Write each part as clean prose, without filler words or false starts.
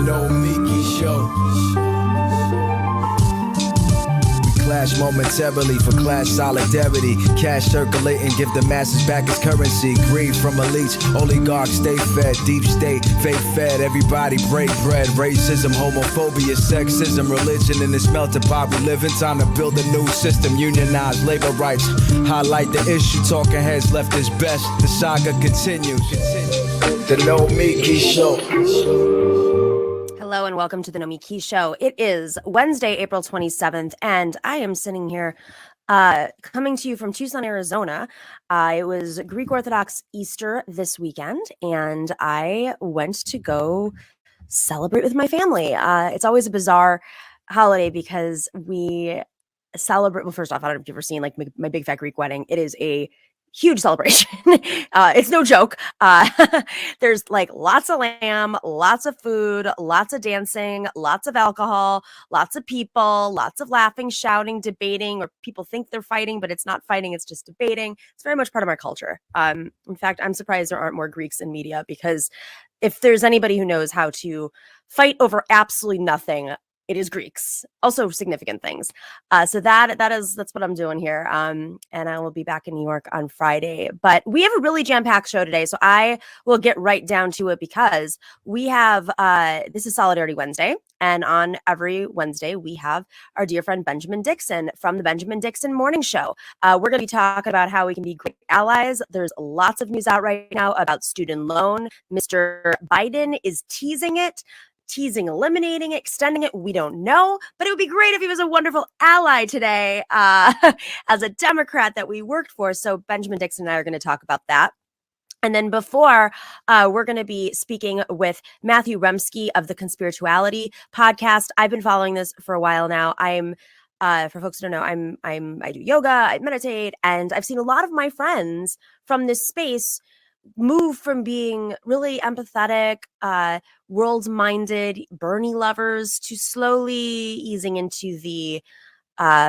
Nomiki Show. We clash momentarily for class solidarity. Cash circulating, give the masses back its currency. Greed from elites, oligarchs stay fed. Deep state, fake fed, everybody break bread. Racism, homophobia, sexism, religion in this melting pot we live in. Time to build a new system, unionize labor rights. Highlight the issue, talking heads left is best. The saga continues. The Nomiki Show. Hello and welcome to the Nomiki Show. It is Wednesday, April 27th, and I am sitting here coming to you from Tucson, Arizona. It was Greek Orthodox Easter this weekend, and I went to go celebrate with my family. It's always a bizarre holiday because we celebrate, well, first off, I don't know if you've ever seen like my big fat Greek wedding. It is a huge celebration. It's no joke. There's like lots of lamb, lots of food, lots of dancing, lots of alcohol, lots of people, lots of laughing, shouting, debating, or people think they're fighting, but it's not fighting, it's just debating. It's very much part of our culture. In fact, I'm surprised there aren't more Greeks in media, because if there's anybody who knows how to fight over absolutely nothing, it is Greeks. Also significant things. So that's what I'm doing here. And I will be back in New York on Friday. But we have a really jam-packed show today, so I will get right down to it, because we have this is Solidarity Wednesday, and on every Wednesday we have our dear friend Benjamin Dixon from the Benjamin Dixon Morning Show. We're going to be talking about how we can be great allies. There's lots of news out right now about student loan. Mr. Biden is teasing, eliminating it, extending it. We don't know, but it would be great if he was a wonderful ally today as a Democrat that we worked for. So Benjamin Dixon and I are going to talk about that. And then before, we're going to be speaking with Matthew Remski of the Conspirituality Podcast. I've been following this for a while now. For folks who don't know, I do yoga, I meditate, and I've seen a lot of my friends from this space move from being really empathetic, world-minded Bernie lovers to slowly easing into the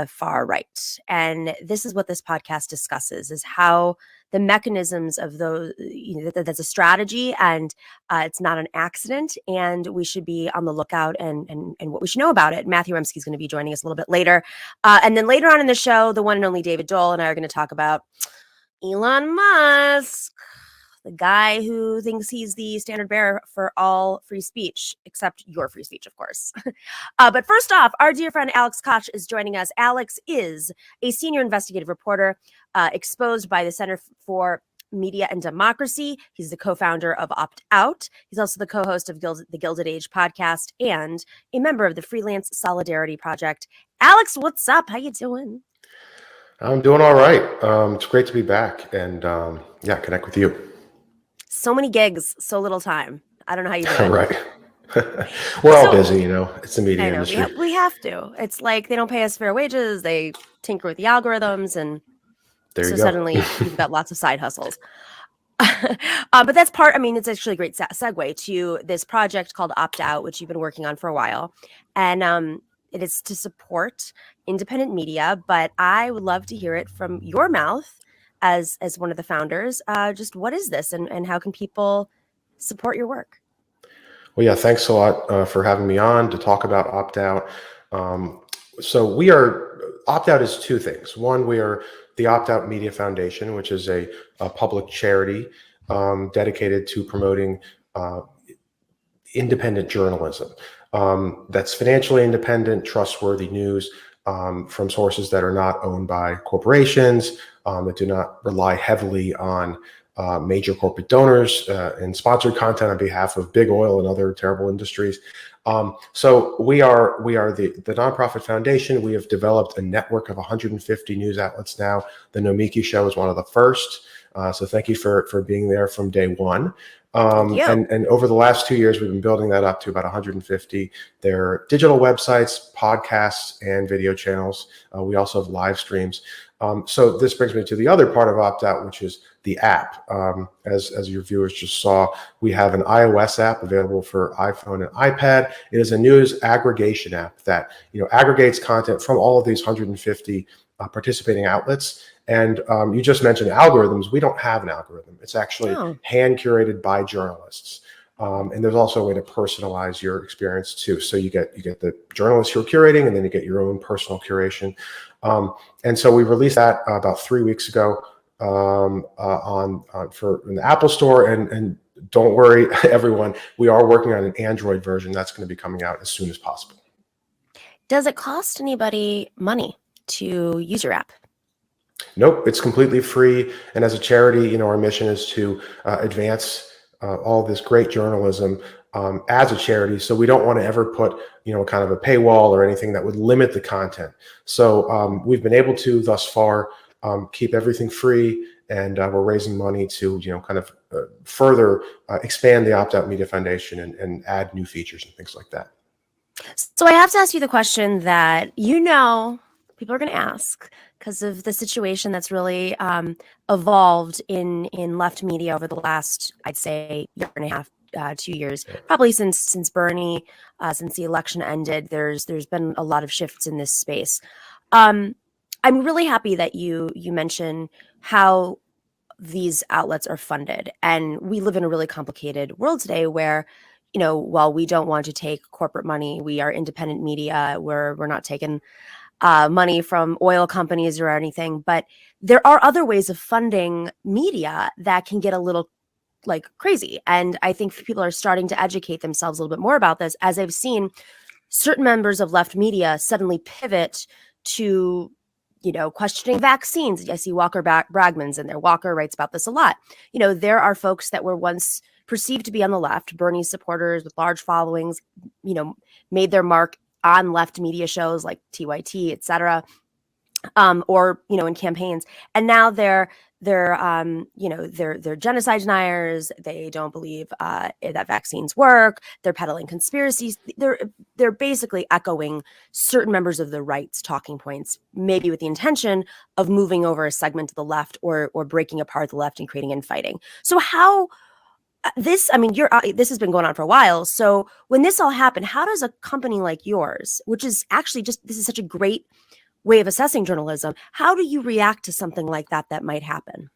far right. And this is what this podcast discusses, is how the mechanisms of those, that's a strategy, and it's not an accident, and we should be on the lookout and what we should know about it. Matthew Remski is going to be joining us a little bit later. And then later on in the show, the one and only David Doel and I are going to talk about Elon Musk, the guy who thinks he's the standard bearer for all free speech, except your free speech, of course. But first off, our dear friend Alex Kotch is joining us. Alex is a senior investigative reporter exposed by the Center for Media and Democracy. He's the co-founder of Opt Out. He's also the co-host of the GildedAge Podcast and a member of the Freelance Solidarity Project. Alex, what's up? How you doing? I'm doing all right. It's great to be back and connect with you. So many gigs, so little time. I don't know how you do it. Right. We're all busy, It's the media industry. We have to. It's like they don't pay us fair wages. They tinker with the algorithms, and so suddenly you've got lots of side hustles. But that's part. I mean, it's actually a great segue to this project called Opt Out, which you've been working on for a while, and it is to support independent media. But I would love to hear it from your mouth, as one of the founders. Just what is this, and how can people support your work? Well, yeah, thanks a lot for having me on to talk about Opt Out. So Opt Out is two things. One, we are the Opt Out Media Foundation, which is a public charity dedicated to promoting independent journalism. That's financially independent, trustworthy news from sources that are not owned by corporations, that do not rely heavily on major corporate donors and sponsored content on behalf of big oil and other terrible industries. So we are the nonprofit foundation. We have developed a network of 150 news outlets now. The Nomiki Show is one of the first. So thank you for being there from day one. And over the last 2 years, we've been building that up to about 150. They're digital websites, podcasts, and video channels. We also have live streams. So this brings me to the other part of Opt Out, which is the app. As your viewers just saw, we have an iOS app available for iPhone and iPad. It is a news aggregation app that aggregates content from all of these 150 participating outlets. And you just mentioned algorithms. We don't have an algorithm. It's actually hand curated by journalists. And there's also a way to personalize your experience too. So you get the journalists you're curating, and then you get your own personal curation. And so we released that about 3 weeks ago for in the Apple Store. And don't worry, everyone, we are working on an Android version that's going to be coming out as soon as possible. Does it cost anybody money to use your app? Nope, it's completely free. And as a charity, our mission is to advance all this great journalism as a charity. So we don't want to ever put, kind of a paywall or anything that would limit the content. So we've been able to thus far keep everything free, and we're raising money to, kind of further expand the Opt-out Media Foundation and add new features and things like that. So I have to ask you the question that people are going to ask because of the situation that's really evolved in left media over the last, I'd say, year and a half, 2 years, probably since Bernie, since the election ended. There's been a lot of shifts in this space. I'm really happy that you mention how these outlets are funded, and we live in a really complicated world today where, while we don't want to take corporate money, we are independent media. We're not taking money from oil companies or anything, but there are other ways of funding media that can get a little crazy. And I think people are starting to educate themselves a little bit more about this, as I've seen certain members of left media suddenly pivot to, questioning vaccines. I see Walker Bragman's in there. Walker writes about this a lot. There are folks that were once perceived to be on the left, Bernie supporters with large followings, made their mark on left media shows like TYT, et cetera, or, in campaigns. And now they're genocide deniers. They don't believe that vaccines work. They're peddling conspiracies. They're basically echoing certain members of the right's talking points, maybe with the intention of moving over a segment to the left or breaking apart the left and creating infighting. So how this has been going on for a while. So when this all happened, how does a company like yours, which is actually this is such a great way of assessing journalism, how do you react to something like that might happen?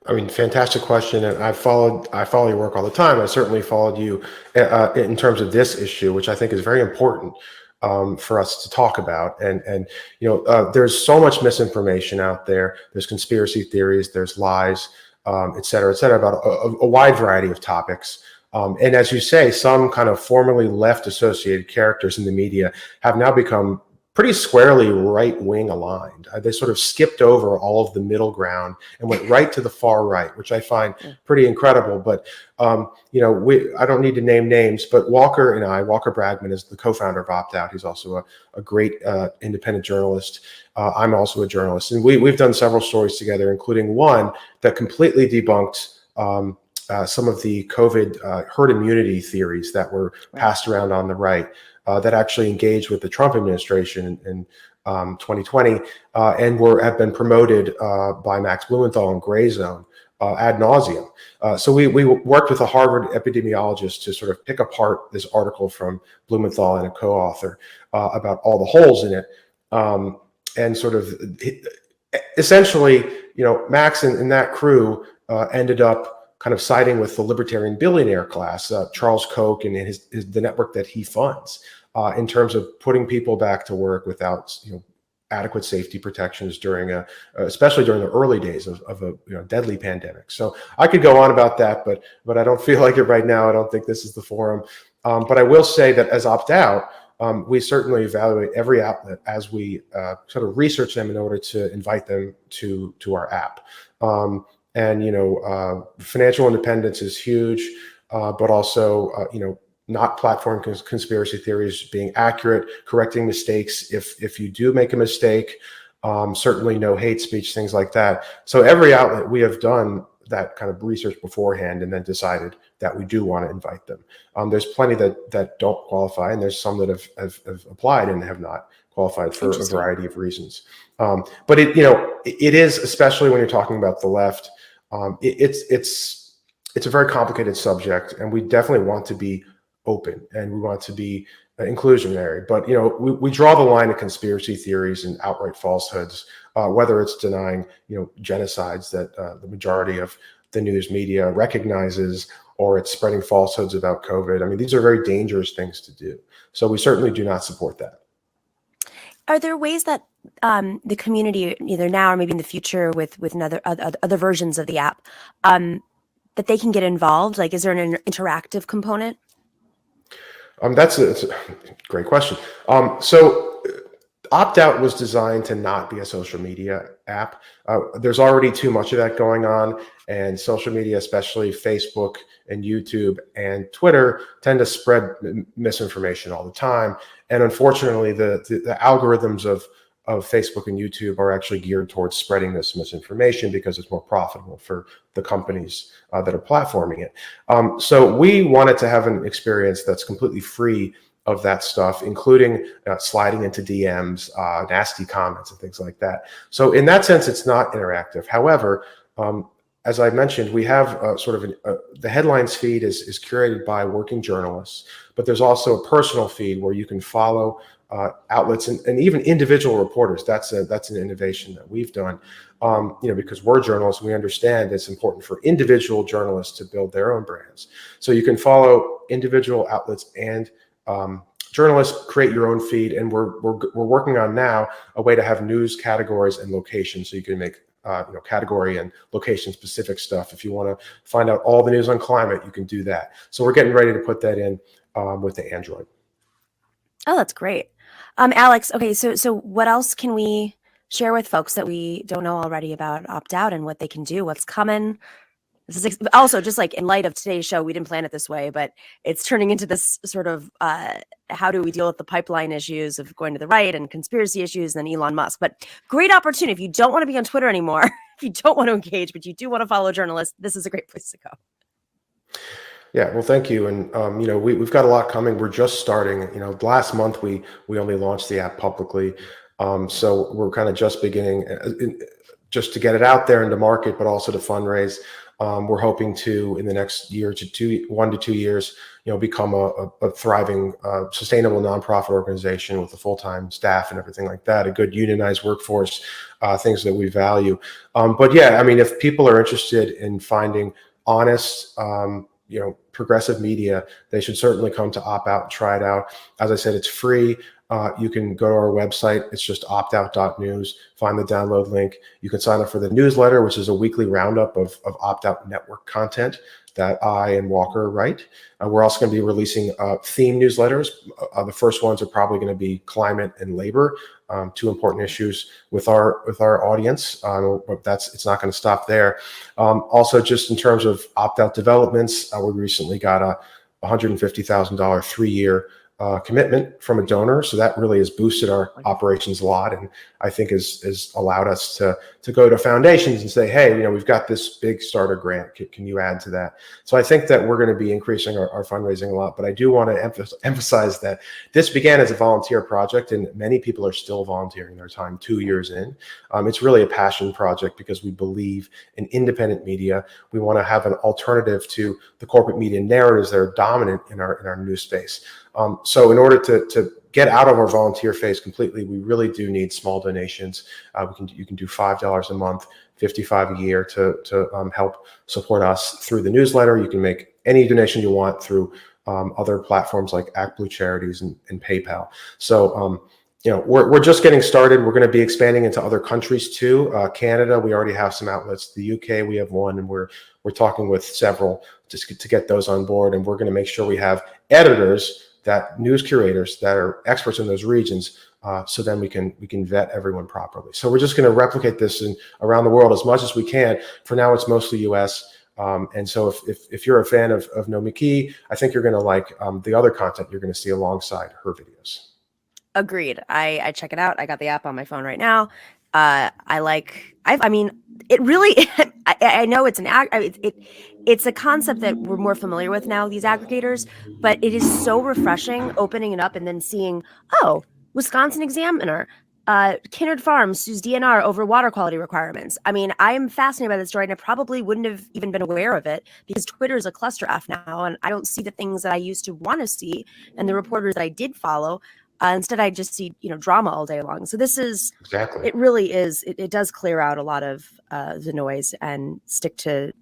Fantastic question. And I follow your work all the time. I certainly followed you in terms of this issue, which I think is very important for us to talk about. And there's so much misinformation out there. There's conspiracy theories, there's lies, et cetera, about a wide variety of topics. And as you say, some kind of formerly left associated characters in the media have now become pretty squarely right-wing aligned. They sort of skipped over all of the middle ground and went right to the far right, which I find pretty incredible. But, I don't need to name names, but Walker Bragman is the co-founder of Opt-out. He's also a great independent journalist. I'm also a journalist. And we've done several stories together, including one that completely debunked some of the COVID herd immunity theories that were passed around on the right. That actually engaged with the Trump administration in 2020 and have been promoted by Max Blumenthal in Gray Zone ad nauseum. So we worked with a Harvard epidemiologist to sort of pick apart this article from Blumenthal and a co-author about all the holes in it, and sort of essentially, Max and that crew ended up kind of siding with the libertarian billionaire class, Charles Koch and the network that he funds, in terms of putting people back to work without adequate safety protections especially during the early days of a deadly pandemic. So I could go on about that, but I don't feel like it right now. I don't think this is the forum. But I will say that as Opt-out, we certainly evaluate every outlet as we sort of research them in order to invite them to our app. And financial independence is huge, but also not platform conspiracy theories, being accurate, correcting mistakes if you do make a mistake, certainly no hate speech, things like that. So every outlet, we have done that kind of research beforehand and then decided that we do want to invite them. There's plenty that don't qualify, and there's some that have applied and have not qualified for a variety of reasons. But it is, especially when you're talking about the left, it's a very complicated subject, and we definitely want to be open and we want to be inclusionary. But we draw the line at conspiracy theories and outright falsehoods, whether it's denying genocides that the majority of the news media recognizes, or it's spreading falsehoods about COVID. I mean, these are very dangerous things to do. So we certainly do not support that. Are there ways that the community, either now or maybe in the future with other versions of the app, that they can get involved? Like, is there an interactive component? That's a great question. So Opt-out was designed to not be a social media app. There's already too much of that going on, and social media, especially Facebook and YouTube and Twitter, tend to spread misinformation all the time. And unfortunately, the algorithms of Facebook and YouTube are actually geared towards spreading this misinformation because it's more profitable for the companies that are platforming it. So we wanted to have an experience that's completely free of that stuff, including sliding into DMs, nasty comments and things like that. So in that sense, it's not interactive. However, as I mentioned, we have the headlines feed is curated by working journalists, but there's also a personal feed where you can follow outlets and even individual reporters. That's an innovation that we've done, because we're journalists, we understand it's important for individual journalists to build their own brands. So you can follow individual outlets and journalists, create your own feed, and we're working on now a way to have news categories and locations, so you can make category and location specific stuff. If you want to find out all the news on climate, you can do that. So we're getting ready to put that in with the Android. Oh, that's great. Alex, okay, so what else can we share with folks that we don't know already about opt-out and what they can do, what's coming? This is also just like in light of today's show, we didn't plan it this way, but it's turning into this sort of how do we deal with the pipeline issues of going to the right and conspiracy issues and then Elon Musk. But great opportunity. If you don't want to be on Twitter anymore, if you don't want to engage, but you do want to follow journalists, this is a great place to go. Yeah, well, thank you. And, we've got a lot coming. We're just starting. Last month we only launched the app publicly. So we're kind of just beginning just to get it out there into market, but also to fundraise. We're hoping to, in the next 1 to 2 years, become a thriving, sustainable nonprofit organization with a full-time staff and everything like that, a good unionized workforce, things that we value. But yeah, I mean, if people are interested in finding honest, progressive media, they should certainly come to Opt-out and try it out. As I said, it's free. You can go to our website. It's just optout.news. Find the download link. You can sign up for the newsletter, which is a weekly roundup of Opt-out network content that I and Walker write. We're also going to be releasing theme newsletters. The first ones are probably going to be climate and labor, two important issues with our audience. But it's not going to stop there. Also, just in terms of Opt-out developments, we recently got a $150,000 3-year commitment from a donor. So that really has boosted our operations a lot. And I think has allowed us to go to foundations and say, hey, we've got this big starter grant. Can you add to that? So I think that we're going to be increasing our fundraising a lot. But I do want to emphasize that this began as a volunteer project, and many people are still volunteering their time 2 years in. It's really a passion project because we believe in independent media. We want to have an alternative to the corporate media narratives that are dominant in our news space. So in order to get out of our volunteer phase completely, we really do need small donations. You can do $5 a month, $55 a year to help support us through the newsletter. You can make any donation you want through other platforms like ActBlue Charities and PayPal. So we're just getting started. We're going to be expanding into other countries too. Canada, we already have some outlets. The UK, we have one, and we're talking with several just to get those on board. And we're going to make sure we have editors, that news curators that are experts in those regions, so then we can vet everyone properly. So we're just going to replicate this around the world as much as we can. For now, it's mostly US. And so if you're a fan of Nomiki, I think you're going to like the other content you're going to see alongside her videos. Agreed. I check it out. I got the app on my phone right now. It really, I know it's it's a concept that we're more familiar with now, these aggregators, but it is so refreshing opening it up and then seeing, oh, Wisconsin Examiner, Kinnard Farms sues DNR over water quality requirements. I mean, I am fascinated by this story, and I probably wouldn't have even been aware of it because Twitter is a cluster F now, and I don't see the things that I used to want to see and the reporters that I did follow. Instead, I just see, drama all day long. So this is exactly. It really is. It does clear out a lot of the noise and stick to,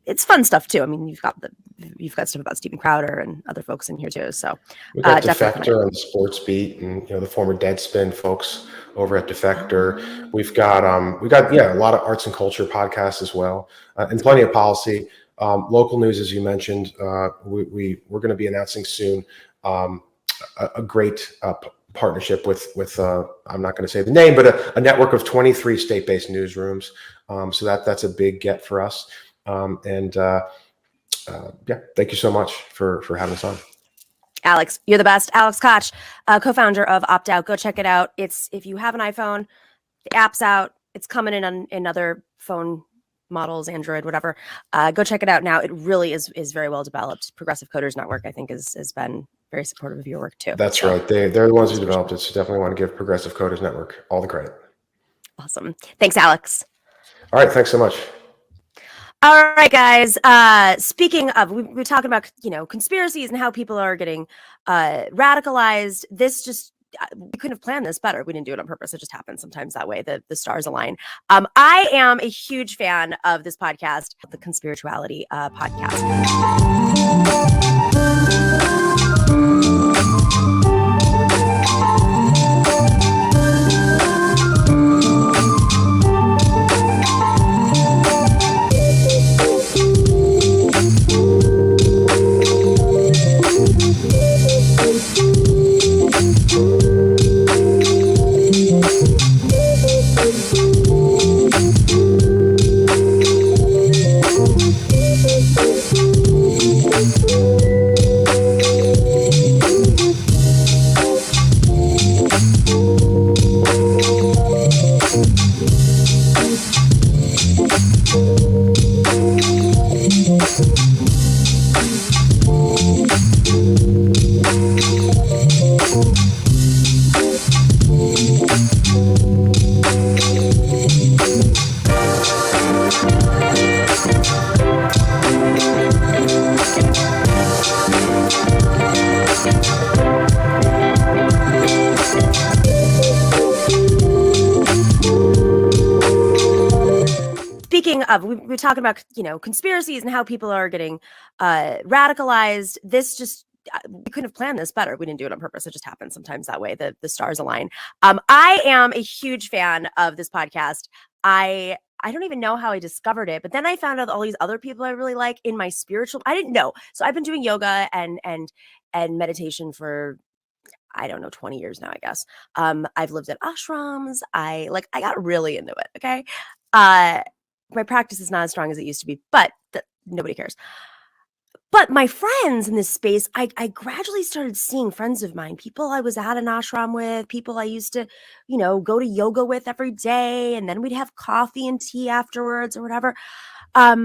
it's fun stuff too. I mean, you've got the you've got stuff about Stephen Crowder and other folks in here too. So we got definitely. Defector on the Sports Beat, and the former Deadspin folks over at Defector. We've got a lot of arts and culture podcasts as well, and plenty of policy. Local news, as you mentioned, we're going to be announcing soon a great partnership with I'm not going to say the name, but a network of 23 state-based newsrooms. So that's a big get for us. Thank you so much for having us on. Alex, you're the best. Alex Kotch, co-founder of Opt Out. Go check it out. If you have an iPhone, the app's out. It's coming in other phone models, Android, whatever. Go check it out now. It really is very well developed. Progressive Coders Network, I think, has been very supportive of your work too. That's right. They're the ones who developed it. So definitely want to give Progressive Coders Network all the credit. Awesome. Thanks, Alex. All right. Thanks so much. All right, guys. Speaking of, we're talking about, conspiracies and how people are getting radicalized. This just, we couldn't have planned this better. We didn't do it on purpose. It just happens sometimes that way. The stars align. I am a huge fan of this podcast, the Conspirituality podcast. Speaking of, we're talking about, conspiracies and how people are getting radicalized. This just, we couldn't have planned this better. We didn't do it on purpose. It just happens sometimes that way. The stars align. I am a huge fan of this podcast. I don't even know how I discovered it, but then I found out all these other people I really like in my spiritual. I didn't know. So I've been doing yoga and meditation for, I don't know, 20 years now, I guess. I've lived at ashrams. I got really into it. Okay. My practice is not as strong as it used to be, but nobody cares. But my friends in this space, I gradually started seeing friends of mine, people I was at an ashram with, people I used to, go to yoga with every day. And then we'd have coffee and tea afterwards or whatever. I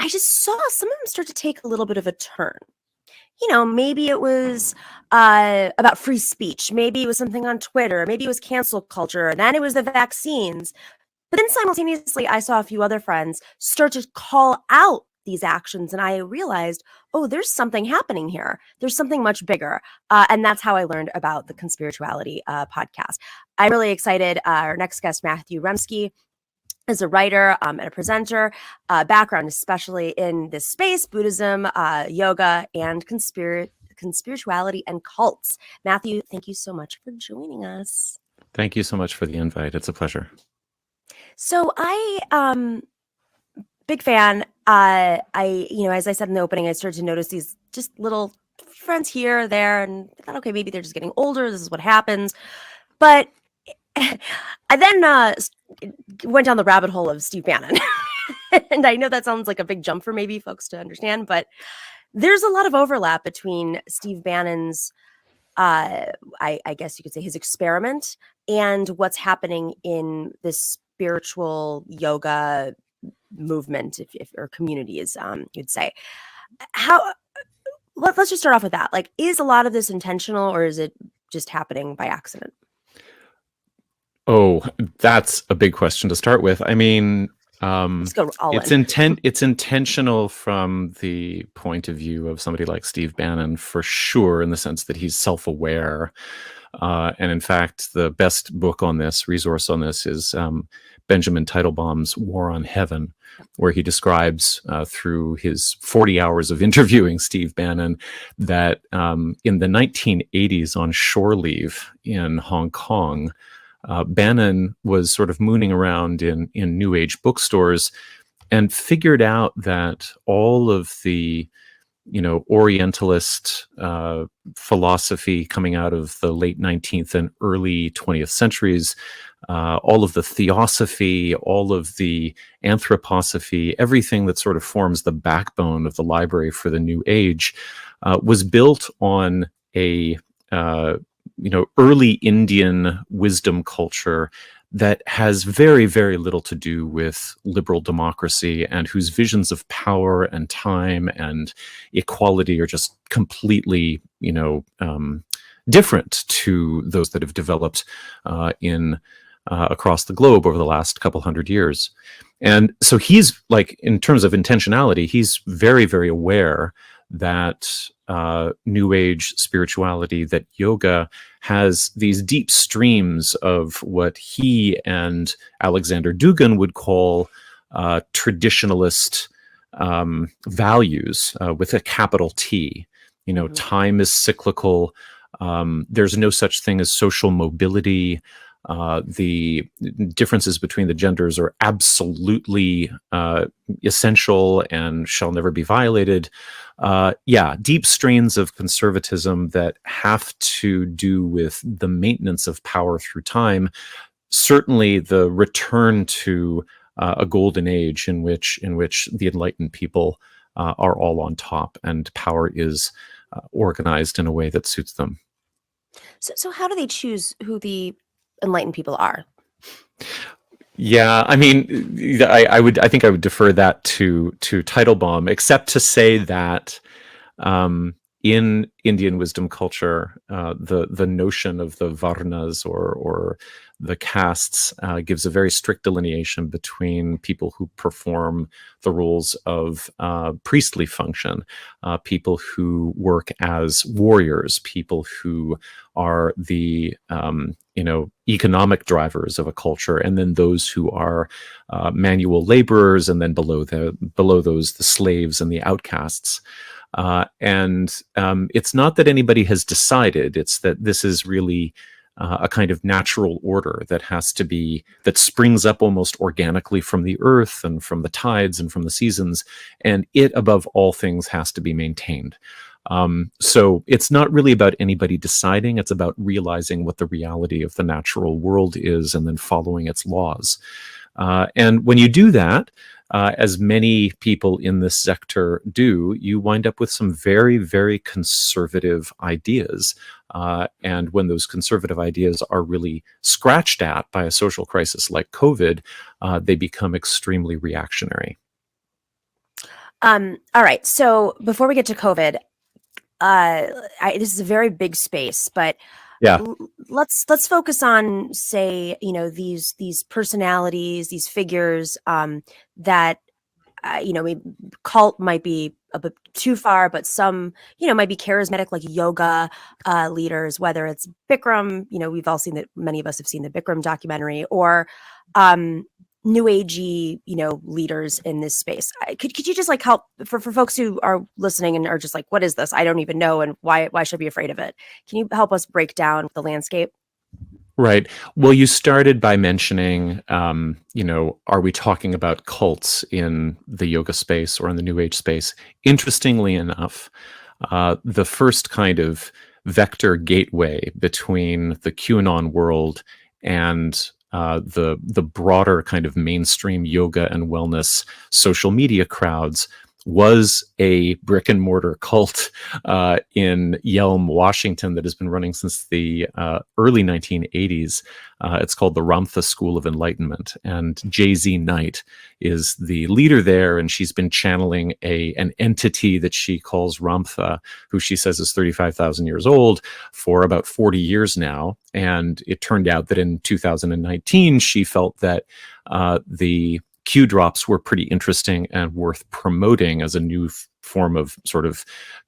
just saw some of them start to take a little bit of a turn. Maybe it was about free speech. Maybe it was something on Twitter. Maybe it was cancel culture. And then it was the vaccines. But then simultaneously, I saw a few other friends start to call out these actions. And I realized, there's something happening here. There's something much bigger. And that's how I learned about the Conspirituality podcast. I'm really excited. Our next guest, Matthew Remski, is a writer and a presenter, background especially in this space, Buddhism, yoga, and conspirituality and cults. Matthew, thank you so much for joining us. Thank you so much for the invite. It's a pleasure. So I, big fan. As I said in the opening, I started to notice these just little friends here or there, and I thought, okay, maybe they're just getting older. This is what happens. But I then went down the rabbit hole of Steve Bannon. And I know that sounds like a big jump for maybe folks to understand, but there's a lot of overlap between Steve Bannon's, I guess you could say, his experiment and what's happening in this spiritual yoga movement, or communities, you'd say. Let's just start off with that. Like, is a lot of this intentional, or is it just happening by accident? Oh, that's a big question to start with. I mean, let's go all in. It's intentional from the point of view of somebody like Steve Bannon, for sure, in the sense that he's self-aware. And in fact, the best book on this, resource on this, is Benjamin Teitelbaum's War on Heaven, where he describes through his 40 hours of interviewing Steve Bannon that in the 1980s on shore leave in Hong Kong, Bannon was sort of mooning around in New Age bookstores and figured out that all of the Orientalist philosophy coming out of the late 19th and early 20th centuries, all of the theosophy, all of the anthroposophy, everything that sort of forms the backbone of the library for the New Age, was built on a early Indian wisdom culture that has very, very little to do with liberal democracy, and whose visions of power and time and equality are just completely, different to those that have developed across the globe over the last couple hundred years. And so he's in terms of intentionality, he's very, very aware that New Age spirituality, that yoga has these deep streams of what he and Alexander Dugin would call traditionalist values with a capital T. Time is cyclical. There's no such thing as social mobility. The differences between the genders are absolutely essential and shall never be violated. Deep strains of conservatism that have to do with the maintenance of power through time. Certainly the return to a golden age in which the enlightened people are all on top and power is organized in a way that suits them. So how do they choose who the enlightened people are? Yeah, I mean, I think I would defer that to Teitelbaum, except to say that in Indian wisdom culture, the notion of the varnas or the castes gives a very strict delineation between people who perform the roles of priestly function, people who work as warriors, people who are the economic drivers of a culture, and then those who are manual laborers, and then below those the slaves and the outcasts. And it's not that anybody has decided, it's that this is really a kind of natural order that springs up almost organically from the earth and from the tides and from the seasons, and it above all things has to be maintained. So it's not really about anybody deciding, it's about realizing what the reality of the natural world is and then following its laws. And when you do that, as many people in this sector do, you wind up with some very, very conservative ideas. And when those conservative ideas are really scratched at by a social crisis like COVID, they become extremely reactionary. All right. So before we get to COVID, this is a very big space, but yeah, let's focus on, say, these personalities, these figures that maybe cult might be a bit too far, but some might be charismatic, like yoga leaders, whether it's Bikram, we've all seen that, many of us have seen the Bikram documentary, or new agey leaders in this space. Could you just help for folks who are listening and are just like, what is this? I don't even know, and why should I be afraid of it? Can you help us break down the landscape? Right. Well, you started by mentioning, are we talking about cults in the yoga space or in the New Age space? Interestingly enough, the first kind of vector gateway between the QAnon world and the broader kind of mainstream yoga and wellness social media crowds was a brick and mortar cult in Yelm, Washington, that has been running since the early 1980s. It's called the Ramtha School of Enlightenment, and Jay-Z Knight is the leader there, and she's been channeling an entity that she calls Ramtha, who she says is 35,000 years old, for about 40 years now. And it turned out that in 2019, she felt that the Q drops were pretty interesting and worth promoting as a new form of sort of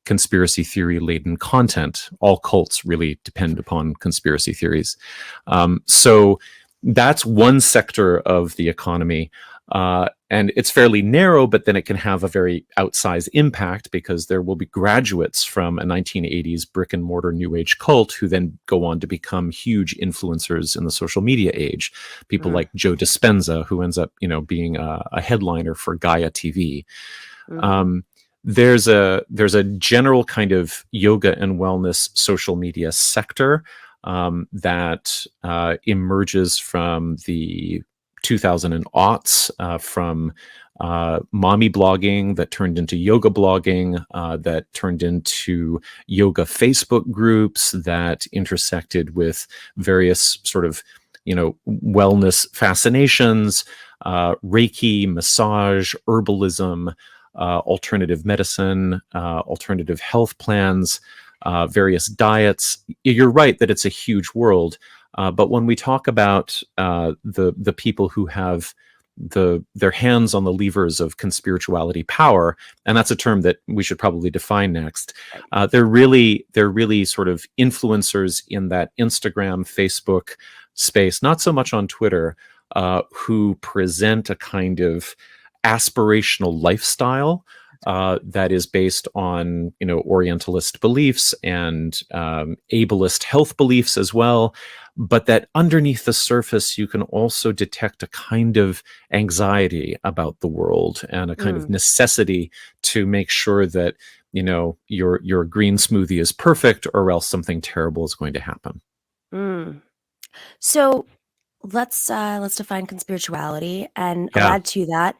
conspiracy theory laden content. All cults really depend upon conspiracy theories. So that's one sector of the economy. And it's fairly narrow, but then it can have a very outsized impact because there will be graduates from a 1980s brick and mortar New Age cult who then go on to become huge influencers in the social media age. People like Joe Dispenza, who ends up, being a headliner for Gaia TV. There's a general kind of yoga and wellness social media sector that emerges from the 2000s, from mommy blogging that turned into yoga blogging, that turned into yoga Facebook groups that intersected with various sort of, wellness fascinations, Reiki, massage, herbalism, alternative medicine, alternative health plans, various diets. You're right that it's a huge world. But when we talk about the people who have their hands on the levers of conspirituality power, and that's a term that we should probably define next, they're really sort of influencers in that Instagram, Facebook space, not so much on Twitter, who present a kind of aspirational lifestyle that is based on Orientalist beliefs and ableist health beliefs as well, but that underneath the surface you can also detect a kind of anxiety about the world and a kind of necessity to make sure that your green smoothie is perfect, or else something terrible is going to happen. So let's define conspirituality, and I'll add to that.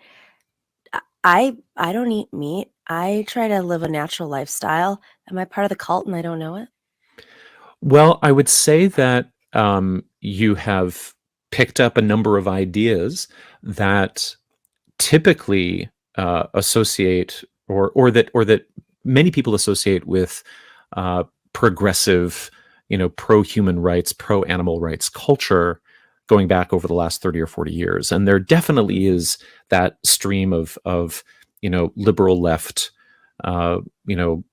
I don't eat meat. I try to live a natural lifestyle. Am I part of the cult and I don't know it? Well, I would say that you have picked up a number of ideas that typically associate or that many people associate with progressive, pro-human rights, pro-animal rights culture going back over the last 30 or 40 years. And there definitely is that stream of liberal left,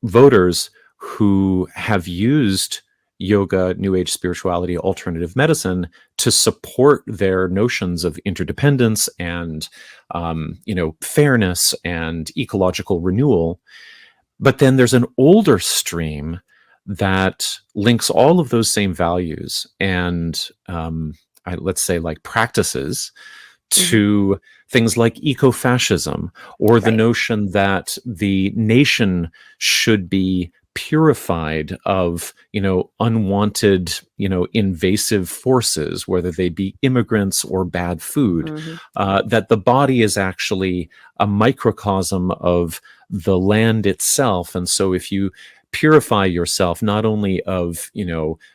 voters who have used yoga, New Age spirituality, alternative medicine to support their notions of interdependence and, fairness and ecological renewal. But then there's an older stream that links all of those same values and, let's say, like practices to things like eco-fascism, or the notion that the nation should be purified of, unwanted, invasive forces, whether they be immigrants or bad food, that the body is actually a microcosm of the land itself. And so if you purify yourself not only of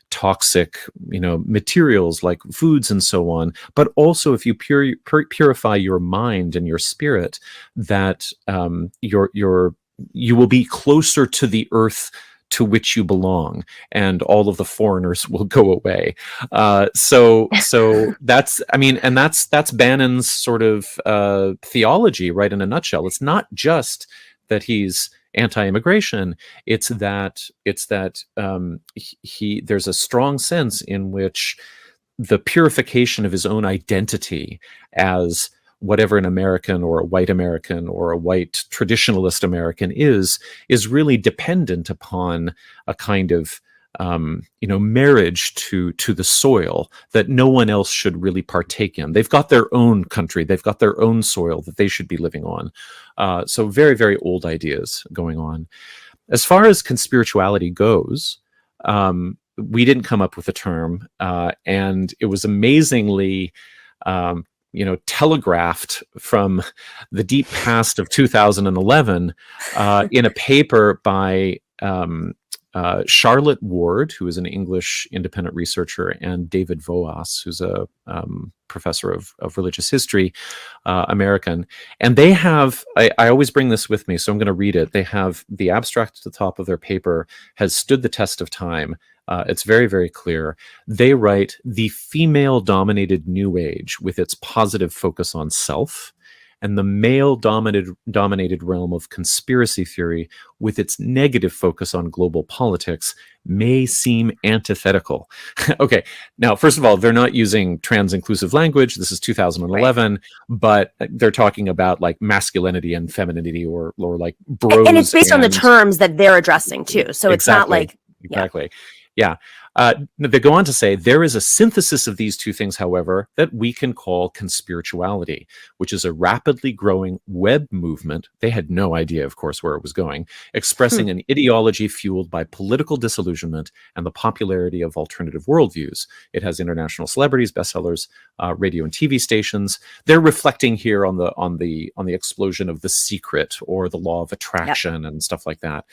toxic materials like foods and so on, but also if you purify your mind and your spirit, that you will be closer to the earth to which you belong, and all of the foreigners will go away. So that's Bannon's sort of theology, right, in a nutshell. It's not just that he's anti-immigration, it's that there's a strong sense in which the purification of his own identity as whatever an American or a white traditionalist American is really dependent upon a kind of marriage to the soil that no one else should really partake in. They've got their own country, they've got their own soil that they should be living on. So very, very old ideas going on. As far as conspirituality goes, we didn't come up with a term, and it was amazingly telegraphed from the deep past of 2011 in a paper by Charlotte Ward, who is an English independent researcher, and David Voas, who's a professor of religious history, American. And they have, I always bring this with me, so I'm going to read it. They have the abstract at the top of their paper has stood the test of time. It's very, very clear. They write, the female-dominated New Age, with its positive focus on self and the male dominated realm of conspiracy theory, with its negative focus on global politics, may seem antithetical. Okay, now, first of all, they're not using trans-inclusive language. This is 2011, but they're talking about like masculinity and femininity, or like bros. And it's based on the terms that they're addressing too. So it's not like... Exactly. Yeah. They go on to say, there is a synthesis of these two things, however, that we can call conspirituality, which is a rapidly growing web movement. They had no idea, of course, where it was going, expressing an ideology fueled by political disillusionment and the popularity of alternative worldviews. It has international celebrities, bestsellers, radio and TV stations. They're reflecting here on the explosion of The Secret or the law of attraction and stuff like that.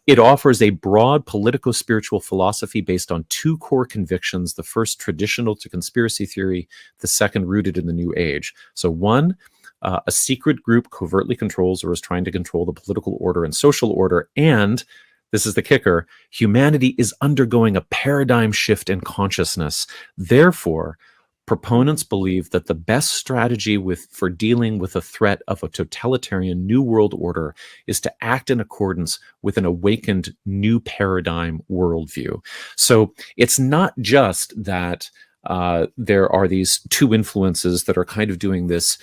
It offers a broad politico-spiritual philosophy based on two core convictions: the first traditional to conspiracy theory, the second rooted in the New Age. So one, a secret group covertly controls or is trying to control the political order and social order, and this is the kicker, humanity is undergoing a paradigm shift in consciousness. Therefore, proponents believe that the best strategy for dealing with the threat of a totalitarian new world order is to act in accordance with an awakened new paradigm worldview. So it's not just that there are these two influences that are kind of doing this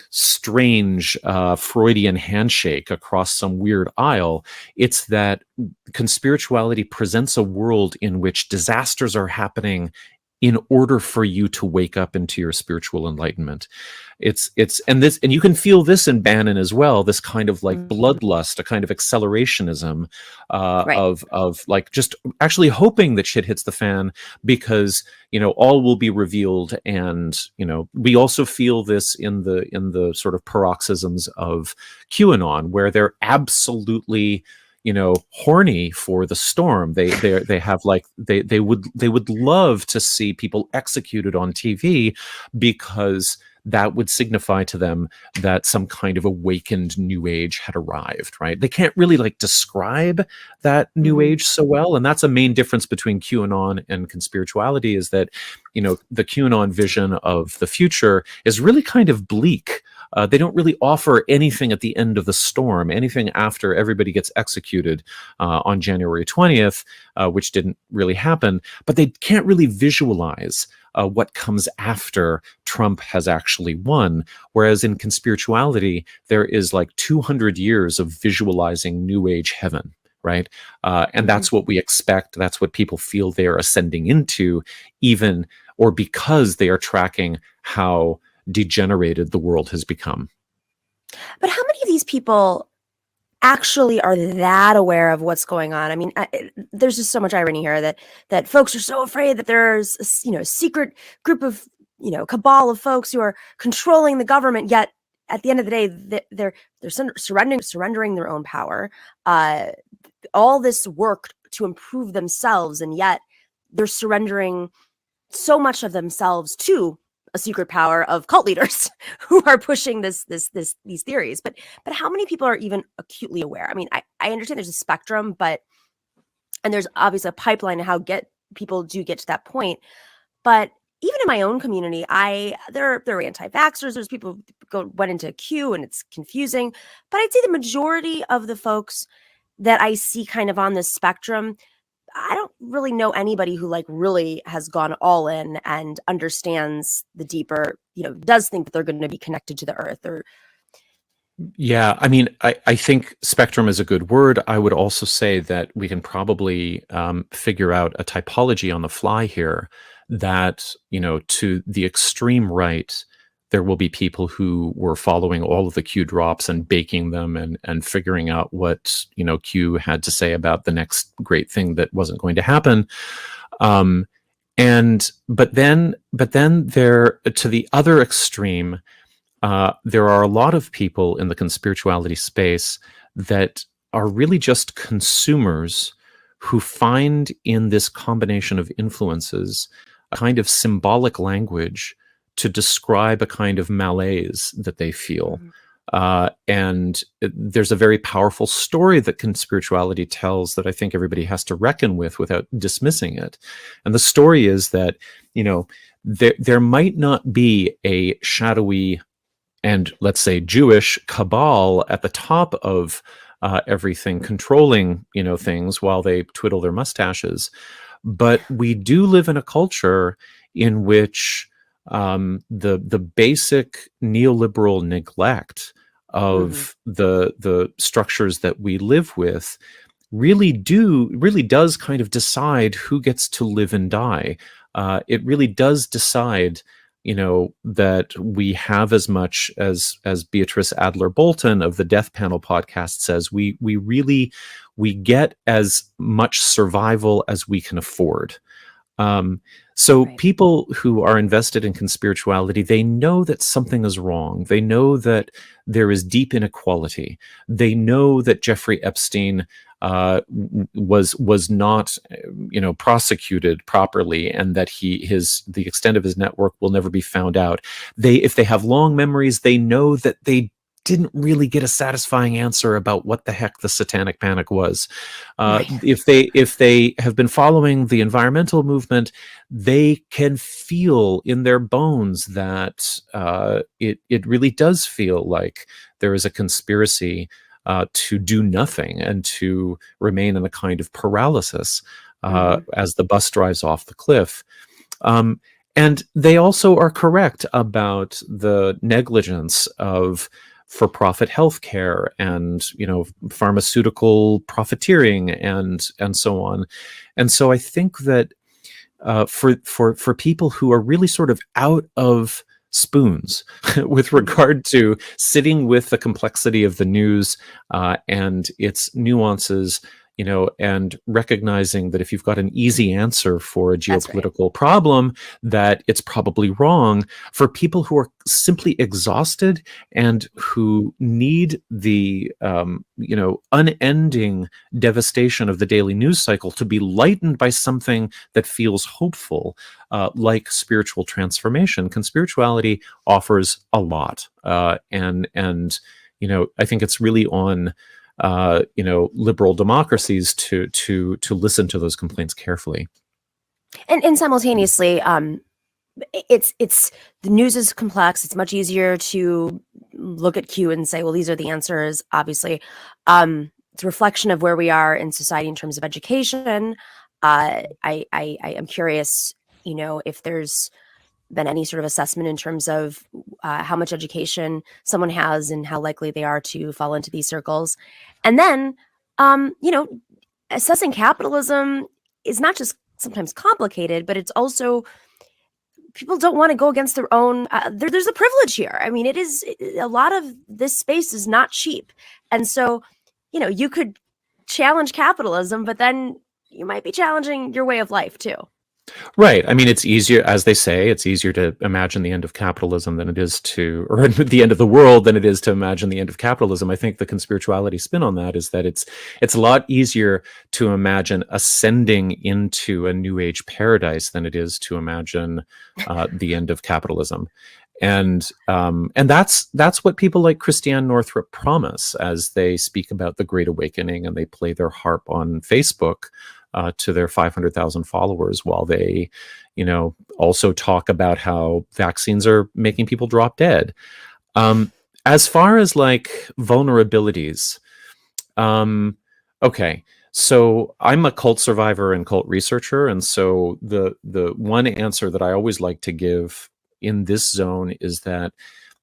strange Freudian handshake across some weird aisle. It's that conspirituality presents a world in which disasters are happening in order for you to wake up into your spiritual enlightenment. And you can feel this in Bannon as well, this kind of like bloodlust, a kind of accelerationism of like just actually hoping that shit hits the fan, because, you know, all will be revealed. And, you know, we also feel this in the sort of paroxysms of QAnon, where they're absolutely, you know, horny for the storm. They have like they would love to see people executed on TV, because that would signify to them that some kind of awakened new age had arrived, right? They can't really like describe that new age so well. And that's a main difference between QAnon and conspirituality, is that, you know, the QAnon vision of the future is really kind of bleak. They don't really offer anything at the end of the storm, anything after everybody gets executed on January 20th, which didn't really happen, but they can't really visualize what comes after Trump has actually won. Whereas in conspirituality, there is like 200 years of visualizing New Age heaven, right? And that's what we expect. That's what people feel they are ascending into, even or because they are tracking how degenerated the world has become. But how many of these people actually are that aware of what's going on? I mean, there's just so much irony here that folks are so afraid that there's a secret group of, cabal of folks who are controlling the government, yet at the end of the day, they're surrendering their own power, all this work to improve themselves, and yet they're surrendering so much of themselves to a secret power of cult leaders who are pushing these theories. But how many people are even acutely aware? I mean, I understand there's a spectrum, and there's obviously a pipeline to how people do get to that point. But even in my own community, there are anti-vaxxers. There's people who went into Q, and it's confusing. But I'd say the majority of the folks that I see kind of on this spectrum, I don't really know anybody who like really has gone all in and understands the deeper, does think that they're going to be connected to the earth. Or yeah, I mean, I think spectrum is a good word. I would also say that we can probably figure out a typology on the fly here that, to the extreme right, there will be people who were following all of the Q drops and baking them and figuring out what, Q had to say about the next great thing that wasn't going to happen. But then there, to the other extreme, there are a lot of people in the conspirituality space that are really just consumers who find in this combination of influences a kind of symbolic language to describe a kind of malaise that they feel. And there's a very powerful story that conspirituality tells that I think everybody has to reckon with without dismissing it. And the story is that, there might not be a shadowy and let's say Jewish cabal at the top of everything, controlling things while they twiddle their mustaches. But we do live in a culture in which the basic neoliberal neglect of the structures that we live with really does kind of decide who gets to live and die. It really does decide, that we have as much as Beatrice Adler Bolton of the Death Panel podcast says, we get as much survival as we can afford. So Right. people who are invested in conspirituality, they know that something is wrong. They know that there is deep inequality. They know that Jeffrey Epstein was not, prosecuted properly, and that the extent of his network will never be found out. If they have long memories, they know that they didn't really get a satisfying answer about what the heck the satanic panic was. Right. If they have been following the environmental movement, they can feel in their bones that it really does feel like there is a conspiracy to do nothing and to remain in a kind of paralysis as the bus drives off the cliff. And they also are correct about the negligence of for-profit healthcare and pharmaceutical profiteering and so on. And so I think that for people who are really sort of out of spoons with regard to sitting with the complexity of the news and its nuances, and recognizing that if you've got an easy answer for a geopolitical problem, that it's probably wrong. For people who are simply exhausted and who need the unending devastation of the daily news cycle to be lightened by something that feels hopeful, like spiritual transformation, conspirituality offers a lot. And I think it's really on liberal democracies to listen to those complaints carefully. And simultaneously, it's the news is complex. It's much easier to look at Q and say, well, these are the answers. Obviously, it's a reflection of where we are in society in terms of education. I am curious, if there's been any sort of assessment in terms of how much education someone has and how likely they are to fall into these circles. And then, assessing capitalism is not just sometimes complicated, but it's also, people don't want to go against their own, there's a privilege here. I mean, a lot of this space is not cheap. And so, you could challenge capitalism, but then you might be challenging your way of life too. Right. I mean, it's easier, as they say, it's easier to imagine the end of capitalism than it is or the end of the world than it is to imagine the end of capitalism. I think the conspirituality spin on that is that it's a lot easier to imagine ascending into a new age paradise than it is to imagine the end of capitalism. And that's what people like Christiane Northrup promise as they speak about the Great Awakening and they play their harp on Facebook to their 500,000 followers, while they, also talk about how vaccines are making people drop dead. As far as like vulnerabilities, okay. So I'm a cult survivor and cult researcher, and so the one answer that I always like to give in this zone is that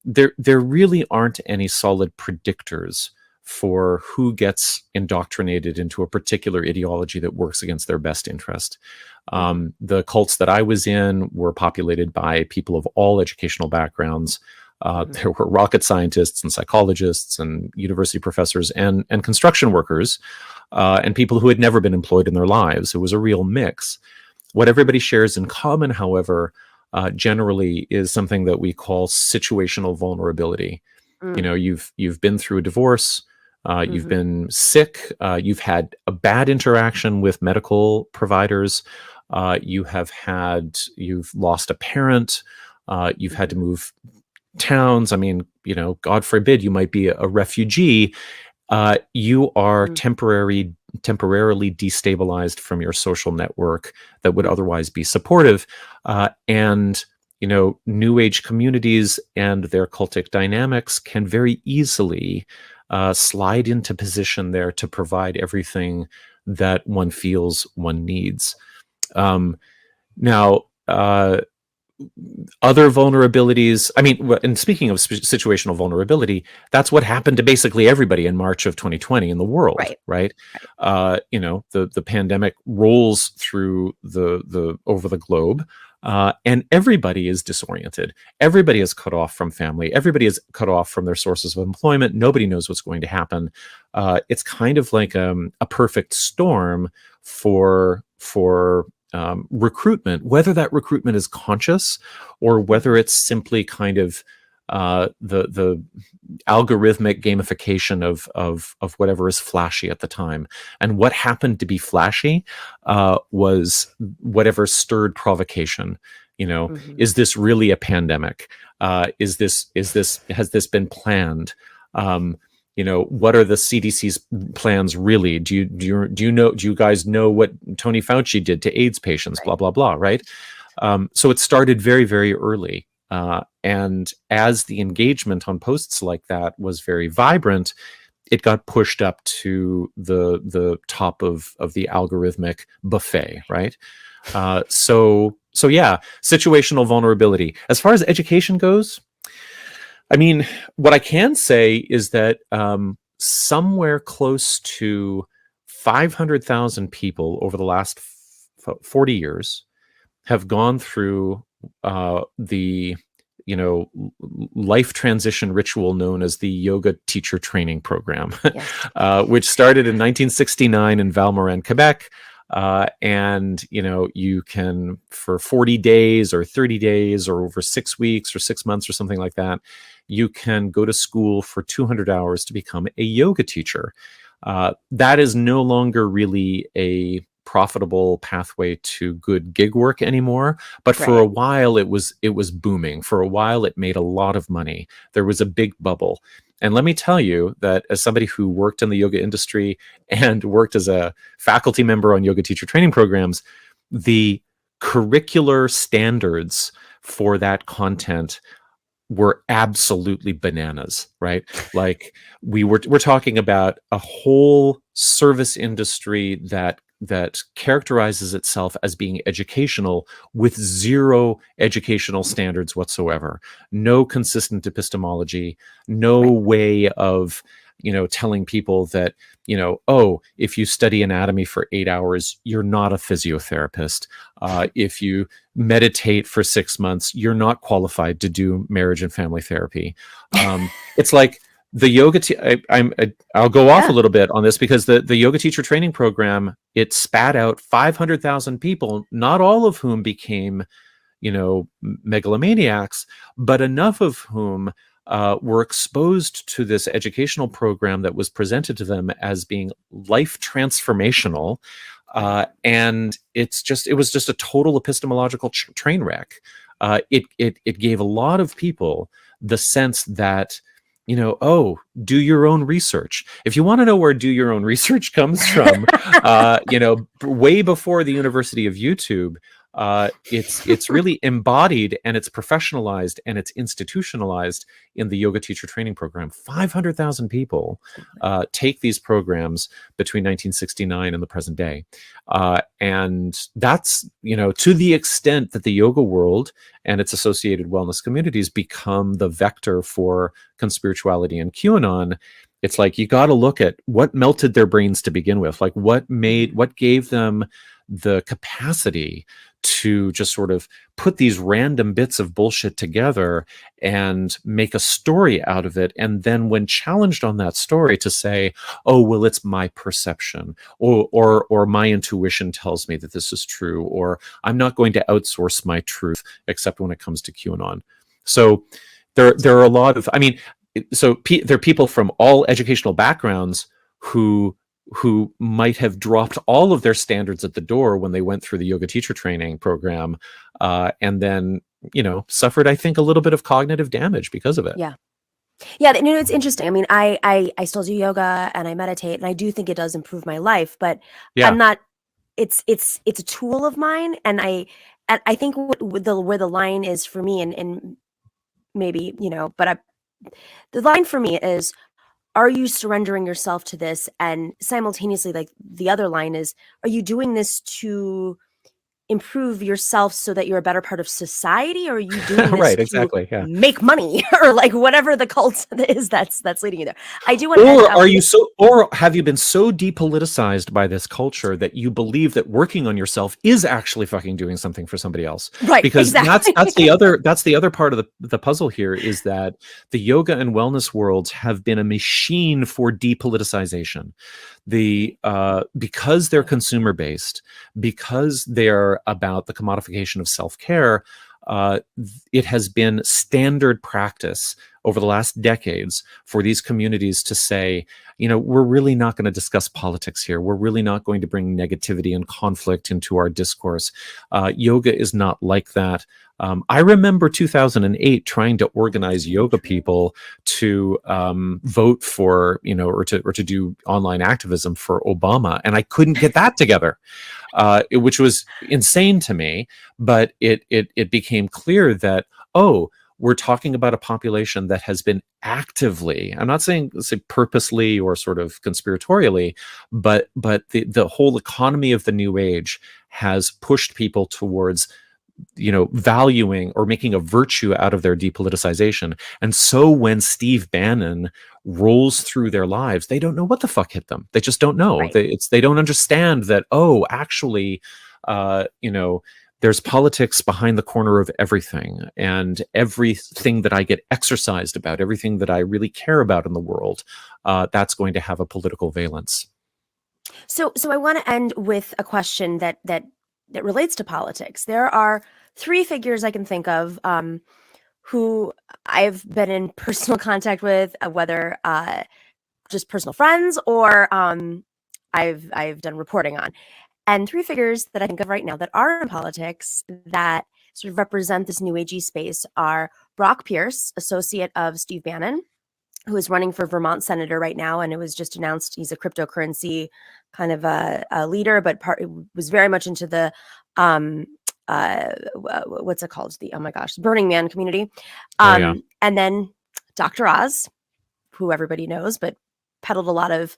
there really aren't any solid predictors for who gets indoctrinated into a particular ideology that works against their best interest. The cults that I was in were populated by people of all educational backgrounds. There were rocket scientists and psychologists and university professors and construction workers and people who had never been employed in their lives. It was a real mix. What everybody shares in common, however, generally is something that we call situational vulnerability. You've been through a divorce, you've been sick, you've had a bad interaction with medical providers, you've lost a parent, you've had to move towns. I mean, God forbid you might be a refugee. You are temporarily destabilized from your social network that would otherwise be supportive. And New Age communities and their cultic dynamics can very easily slide into position there to provide everything that one feels one needs. Now, other vulnerabilities, and speaking of situational vulnerability, that's what happened to basically everybody in March of 2020 in the world, right? The pandemic rolls through the over the globe, and everybody is disoriented. Everybody is cut off from family. Everybody is cut off from their sources of employment. Nobody knows what's going to happen. It's kind of like a perfect storm for recruitment, whether that recruitment is conscious or whether it's simply kind of the algorithmic gamification of whatever is flashy at the time. And what happened to be flashy was whatever stirred provocation. Is this really a pandemic? Has this been planned? What are the CDC's plans really? Do you guys know what Tony Fauci did to AIDS patients? Blah, blah, blah, right? So it started very, very early. And as the engagement on posts like that was very vibrant, it got pushed up to the top of the algorithmic buffet, right? So yeah, situational vulnerability. As far as education goes, what I can say is that somewhere close to 500,000 people over the last 40 years have gone through the life transition ritual known as the Yoga Teacher Training Program, which started in 1969 in Valmorin, Quebec. And you can, for 40 days or 30 days or over 6 weeks or 6 months or something like that, you can go to school for 200 hours to become a yoga teacher. That is no longer really a profitable pathway to good gig work anymore, but for a while it was booming. For a while it made a lot of money. There was a big bubble. And let me tell you that as somebody who worked in the yoga industry and worked as a faculty member on yoga teacher training programs, the curricular standards for that content were absolutely bananas, right? Like we're talking about a whole service industry that characterizes itself as being educational with zero educational standards whatsoever. No consistent epistemology, no way of, telling people that, if you study anatomy for 8 hours, you're not a physiotherapist. If you meditate for 6 months, you're not qualified to do marriage and family therapy. It's like, the yoga, I'll go off a little bit on this because the yoga teacher training program, it spat out 500,000 people, not all of whom became, megalomaniacs, but enough of whom were exposed to this educational program that was presented to them as being life transformational. And it was just a total epistemological train wreck. It gave a lot of people the sense that, do your own research. If you want to know where do your own research comes from, way before the University of YouTube, it's really embodied and it's professionalized and it's institutionalized in the yoga teacher training program. 500,000 people take these programs between 1969 and the present day. And that's, to the extent that the yoga world and its associated wellness communities become the vector for conspirituality and QAnon. It's like, you got to look at what melted their brains to begin with. Like what gave them the capacity to just sort of put these random bits of bullshit together and make a story out of it. And then when challenged on that story to say, oh, well, it's my perception or my intuition tells me that this is true, or I'm not going to outsource my truth except when it comes to QAnon. So there are a lot of, there are people from all educational backgrounds who might have dropped all of their standards at the door when they went through the yoga teacher training program, and then, suffered, I think, a little bit of cognitive damage because of it. Yeah. Yeah. It's interesting. I still do yoga and I meditate, and I do think it does improve my life, but I'm not it's a tool of mine, and I think where the line is for me, and maybe, but the line for me is, are you surrendering yourself to this? And simultaneously, like, the other line is, are you doing this to improve yourself so that you're a better part of society, or are you doing this Right, to exactly, yeah. make money, or like whatever the cult is that's leading you there? I do want Or or have you been so depoliticized by this culture that you believe that working on yourself is actually fucking doing something for somebody else? Right, Because exactly. that's the other part of the puzzle here, is that the yoga and wellness worlds have been a machine for depoliticization. Because they're consumer based, because they're about the commodification of self-care, it has been standard practice over the last decades for these communities to say, we're really not going to discuss politics here. We're really not going to bring negativity and conflict into our discourse. Yoga is not like that. I remember 2008 trying to organize yoga people to vote for, or to do online activism for Obama, and I couldn't get that together, which was insane to me. But it became clear that, we're talking about a population that has been actively, I'm not saying purposely or sort of conspiratorially, but the whole economy of the new age has pushed people towards valuing or making a virtue out of their depoliticization. And so when Steve Bannon rolls through their lives, they don't know what the fuck hit them. They just don't know. Right. They don't understand that, actually, there's politics behind the corner of everything, and everything that I get exercised about, everything that I really care about in the world, that's going to have a political valence. So I want to end with a question that relates to politics. There are three figures I can think of who I've been in personal contact with, whether just personal friends or I've done reporting on. And three figures that I think of right now that are in politics that sort of represent this new agey space are Brock Pierce, associate of Steve Bannon, who is running for Vermont senator right now. And it was just announced he's a cryptocurrency kind of a leader, but was very much into the, what's it called? The Burning Man community. And then Dr. Oz, who everybody knows, but peddled a lot of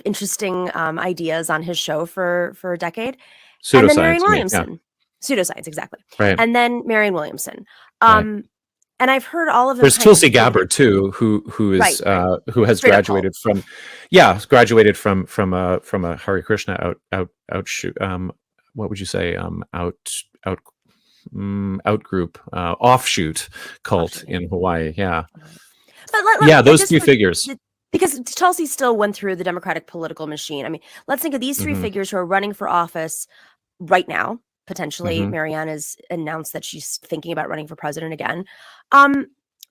interesting ideas on his show for a decade. Pseudoscience, and then Marianne Williamson. Pseudoscience, exactly. Right. And then Marianne Williamson. Right. And I've heard all of them. There's Tulsi Gabbard too, who has Straight graduated from a Hare Krishna outshoot. What would you say? Outgroup, offshoot cult in Hawaii. Yeah. But those three figures. Because Tulsi still went through the Democratic political machine. I mean, let's think of these three figures who are running for office right now. Potentially, Marianne has announced that she's thinking about running for president again.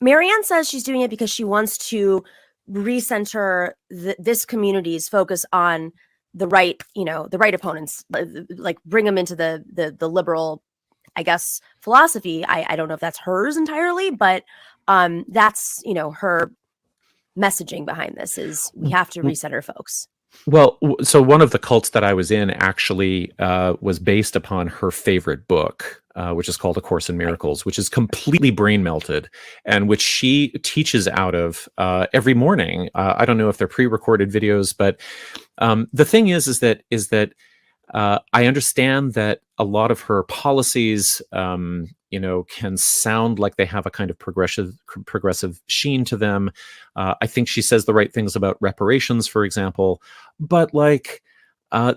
Marianne says she's doing it because she wants to recenter this community's focus on the right opponents, like bring them into the liberal, I guess, philosophy. I don't know if that's hers entirely, but that's her messaging behind this is we have to recenter folks. Well, so one of the cults that I was in actually was based upon her favorite book, which is called A Course in Miracles, which is completely brain melted, and which she teaches out of every morning. I don't know if they're pre-recorded videos, but the thing is that I understand that a lot of her policies, can sound like they have a kind of progressive sheen to them. I think she says the right things about reparations, for example, but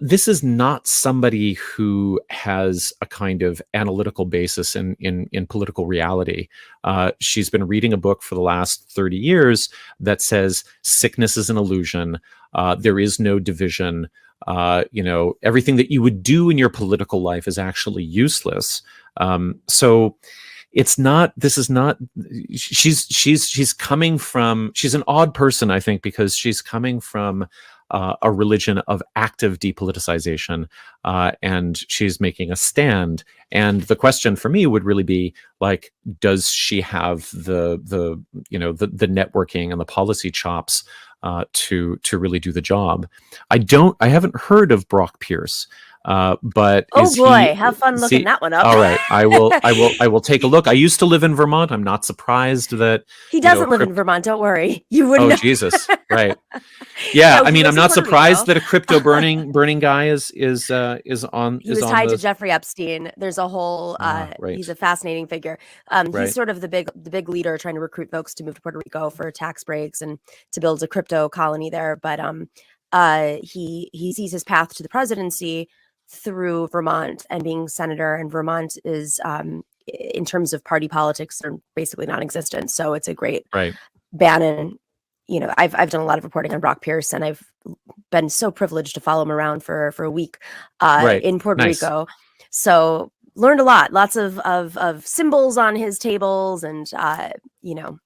this is not somebody who has a kind of analytical basis in political reality. She's been reading a book for the last 30 years that says sickness is an illusion. There is no division. Everything that you would do in your political life is actually useless. So she's coming from, she's an odd person, I think, because she's coming from a religion of active depoliticization, and she's making a stand. And the question for me would really be does she have the networking and the policy chops to really do the job? I haven't heard of Brock Pierce. But Oh is boy, he, have fun looking that one up. All right, I will take a look. I used to live in Vermont. I'm not surprised that He doesn't live in Vermont. Don't worry, you Oh wouldn't. know. Jesus! Right? Yeah, No, I he mean, I'm lives in not Puerto surprised Rico. that a crypto burning guy is on. He is was on tied to the, Jeffrey Epstein. There's a whole. right. He's a fascinating figure. Right. He's sort of the big leader trying to recruit folks to move to Puerto Rico for tax breaks and to build a crypto colony there. But he sees his path to the presidency through Vermont and being senator. And Vermont is, in terms of party politics, they're basically non-existent. So it's a great Right. Bannon. You know, I've done a lot of reporting on Brock Pierce, and I've been so privileged to follow him around for a week Right. in Puerto Nice. Rico. So learned a lot, lots of symbols on his tables, and you know,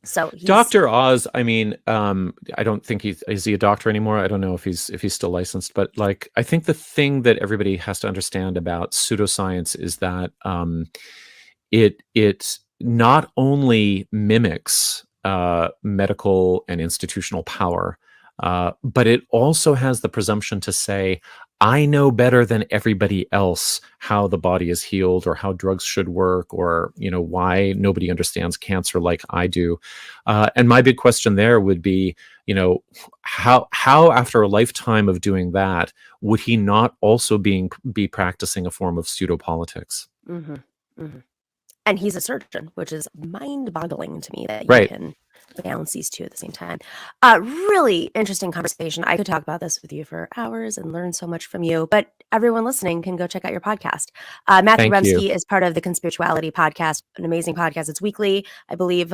so he's, Dr. Oz, I mean, I don't think is he a doctor anymore? I don't know if he's still licensed, but like, I think the thing that everybody has to understand about pseudoscience is that it not only mimics medical and institutional power, but it also has the presumption to say, I know better than everybody else how the body is healed, or how drugs should work, or why nobody understands cancer like I do. And my big question there would be, how after a lifetime of doing that, would he not also be practicing a form of pseudopolitics? Mm-hmm, mm-hmm. And he's a surgeon, which is mind-boggling to me that you Right. can balance these two at the same time. Really interesting conversation. I could talk about this with you for hours and learn so much from you, but everyone listening can go check out your podcast. Matthew Thank you. Remski is part of the Conspirituality Podcast, an amazing podcast. It's weekly, I believe.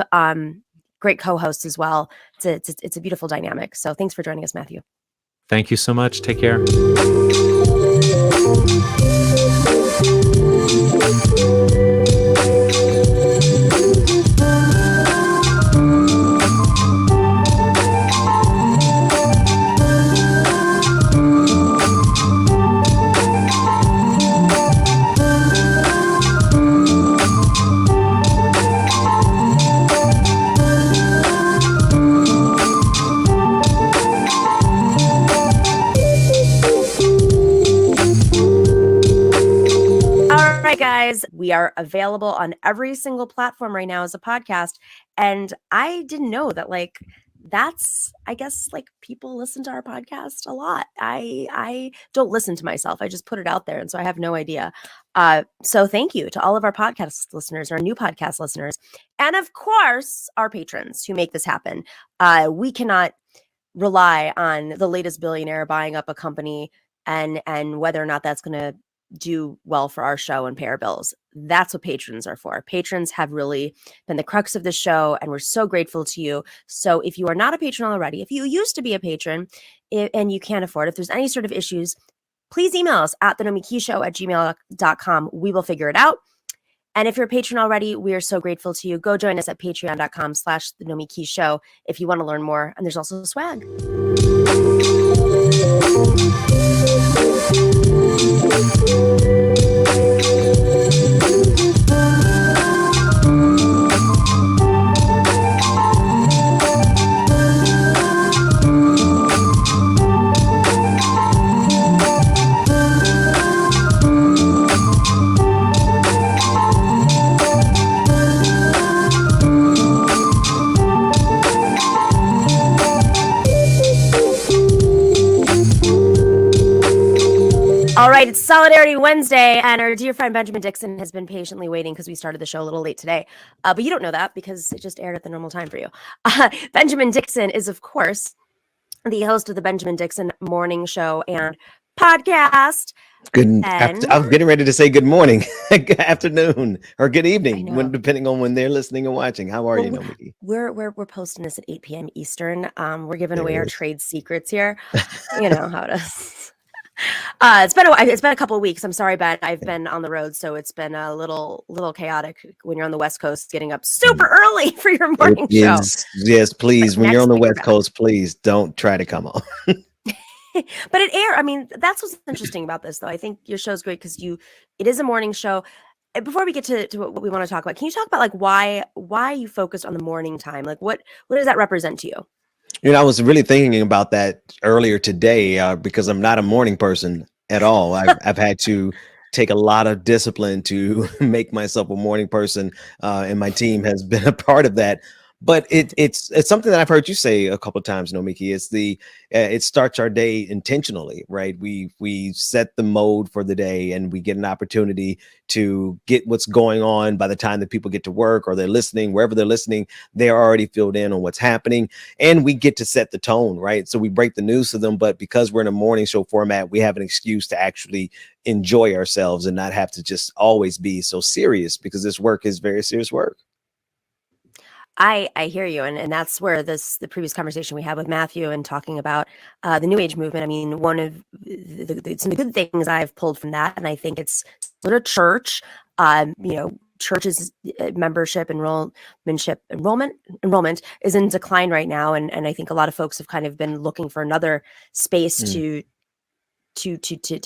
Great co-host as well. It's a beautiful dynamic. So thanks for joining us, Matthew. Thank you so much. Take care. Guys, we are available on every single platform right now as a podcast, and I didn't know that that's, I guess, people listen to our podcast a lot. I don't listen to myself. I just put it out there, and so I have no idea. So thank you to all of our podcast listeners, our new podcast listeners, and of course our patrons who make this happen. We cannot rely on the latest billionaire buying up a company and whether or not that's going to do well for our show and pay our bills. That's what patrons are for. Patrons have really been the crux of the show, and we're so grateful to you. So if you are not a patron already, if you used to be a patron and you can't afford, if there's any sort of issues, please email us at thenomikishow@gmail.com. We will figure it out. And if you're a patron already, we are so grateful to you. Go join us at patreon.com/thenomikishow if you want to learn more. And there's also swag. All right, it's Solidarity Wednesday, and our dear friend Benjamin Dixon has been patiently waiting because we started the show a little late today. But you don't know that because it just aired at the normal time for you. Benjamin Dixon is, of course, the host of the Benjamin Dixon Morning Show and podcast. I was getting ready to say good morning, good afternoon, or good evening, depending on when they're listening and watching. How are you, Nomiki? We're posting this at 8 p.m. Eastern. We're giving away our trade secrets here. You know how it is. It's been a couple of weeks. I'm sorry, Ben. I've been on the road, so it's been a little chaotic when you're on the West Coast, getting up super early for your morning show. Yes, please. When you're on the West Coast, please don't try to come on. But it air. I mean, that's what's interesting about this, though. I think your show's great because it is a morning show. Before we get to what we want to talk about, can you talk about why you focused on the morning time? What does that represent to you? I was really thinking about that earlier today because I'm not a morning person. at all. I've had to take a lot of discipline to make myself a morning person, and my team has been a part of that. But it's something that I've heard you say a couple of times, Nomiki. It's it starts our day intentionally, right? We set the mode for the day, and we get an opportunity to get what's going on. By the time that people get to work or they're listening, wherever they're listening, they're already filled in on what's happening, and we get to set the tone, right? So we break the news to them, but because we're in a morning show format, we have an excuse to actually enjoy ourselves and not have to just always be so serious, because this work is very serious work. I hear you, and that's where the previous conversation we had with Matthew and talking about the New Age movement. I mean, one of some of the good things I've pulled from that, and I think it's sort of church. Churches membership enrollment is in decline right now, and I think a lot of folks have kind of been looking for another space to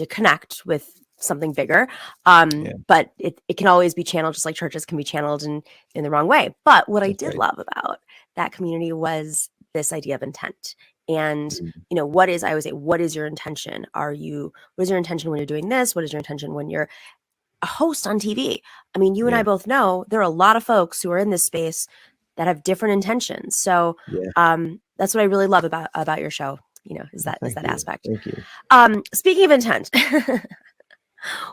connect with something bigger. But it can always be channeled, just like churches can be channeled in the wrong way. But what I did love about that community was this idea of intent. And I always say, what is your intention? What is your intention when you're doing this? What is your intention when you're a host on TV? I mean, you and I both know there are a lot of folks who are in this space that have different intentions. So that's what I really love about your show, is that aspect. Thank you. Speaking of intent,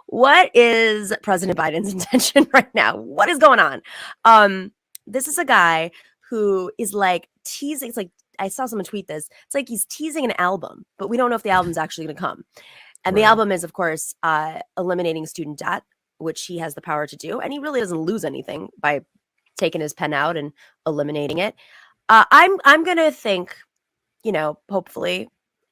what is President Biden's intention right now? What is going on? This is a guy who is like teasing. It's like, I saw someone tweet this. It's like he's teasing an album, but we don't know if the album's actually going to come. And the album is, of course, eliminating student debt, which he has the power to do. And he really doesn't lose anything by taking his pen out and eliminating it. I'm going to think, hopefully,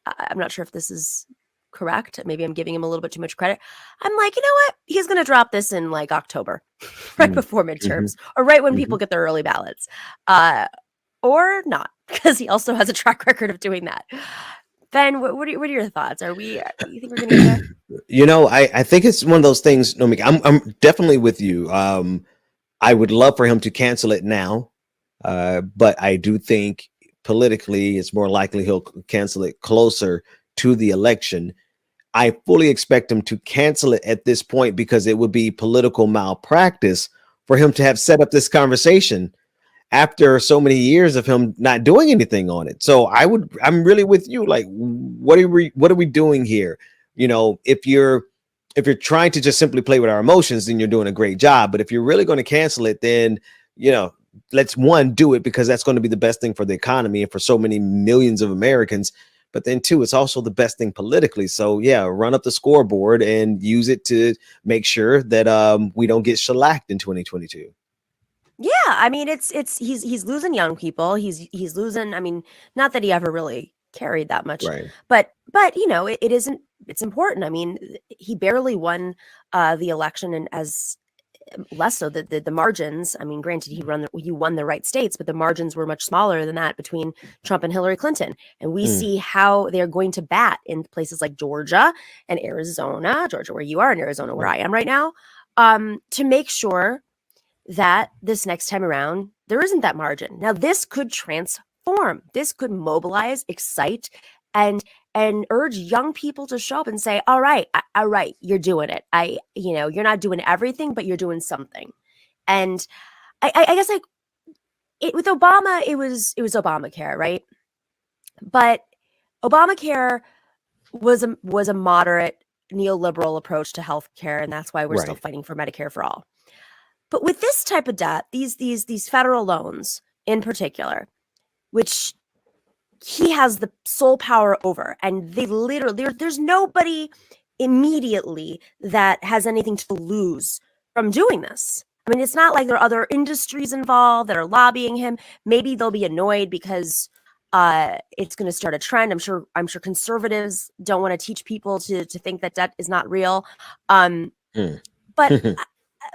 I'm not sure if this is correct. Maybe I'm giving him a little bit too much credit. I'm like, you know what? He's going to drop this in like October, right before midterms, or right when people get their early ballots, or not, because he also has a track record of doing that. Ben, what are your thoughts? You think we're going to get there? I think it's one of those things, Nomiki. I'm definitely with you. I would love for him to cancel it now, but I do think politically it's more likely he'll cancel it closer to the election. I fully expect him to cancel it at this point, because it would be political malpractice for him to have set up this conversation after so many years of him not doing anything on it. So I'm really with you. Like, what are we doing here? If you're trying to just simply play with our emotions, then you're doing a great job. But if you're really going to cancel it, then, let's do it, because that's going to be the best thing for the economy and for so many millions of Americans. But then two, it's also the best thing politically. So run up the scoreboard and use it to make sure that we don't get shellacked in 2022. Yeah, I mean, he's losing young people. He's losing. I mean, not that he ever really carried that much, right? But it isn't. It's important. I mean, he barely won the election, and as less so the margins. I mean, granted, he won the right states, but the margins were much smaller than that between Trump and Hillary Clinton. And we see how they're going to bat in places like Georgia and Arizona, Georgia, where you are, and Arizona, where I am right now, to make sure that this next time around, there isn't that margin. Now, this could transform. This could mobilize, excite, and urge young people to show up and say, all right, you're doing it. You're not doing everything, but you're doing something. And I guess with Obama, it was Obamacare, right? But Obamacare was a moderate neoliberal approach to healthcare, and that's why we're still fighting for Medicare for all. But with this type of debt, these federal loans in particular, which he has the sole power over, and they literally, there's nobody immediately that has anything to lose from doing this. I mean, it's not like there are other industries involved that are lobbying him. Maybe they'll be annoyed because it's going to start a trend. I'm sure conservatives don't want to teach people to think that debt is not real. But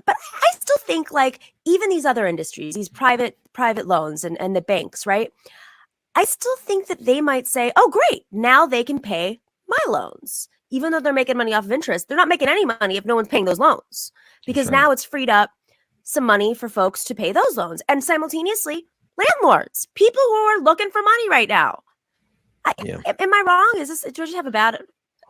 I still think, like, even these other industries, these private loans and the banks, right? I still think that they might say, oh, great, now they can pay my loans. Even though they're making money off of interest, they're not making any money if no one's paying those loans, because now it's freed up some money for folks to pay those loans. And simultaneously, landlords, people who are looking for money right now. Am I wrong? Is this, Georgia, have a bad?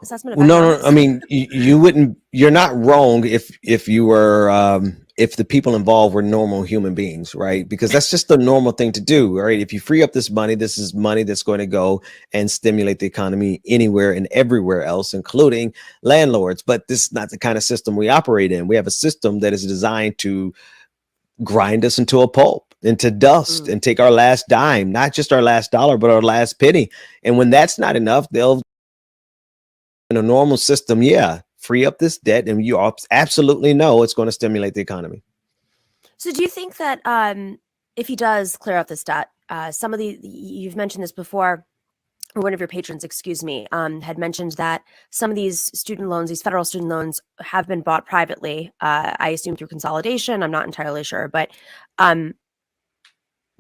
assessment of Well, no, economics? I mean, you wouldn't. You're not wrong if you were if the people involved were normal human beings, right? Because that's just the normal thing to do, right? If you free up this money, this is money that's going to go and stimulate the economy anywhere and everywhere else, including landlords. But this is not the kind of system we operate in. We have a system that is designed to grind us into a pulp, into dust, and take our last dime, not just our last dollar, but our last penny. And when that's not enough, they'll, in a normal system, free up this debt, and you absolutely know it's going to stimulate the economy. So do you think that if he does clear out this debt, some of you've mentioned this before, or one of your patrons, excuse me, had mentioned that some of these student loans, these federal student loans, have been bought privately, I assume through consolidation. I'm not entirely sure, but do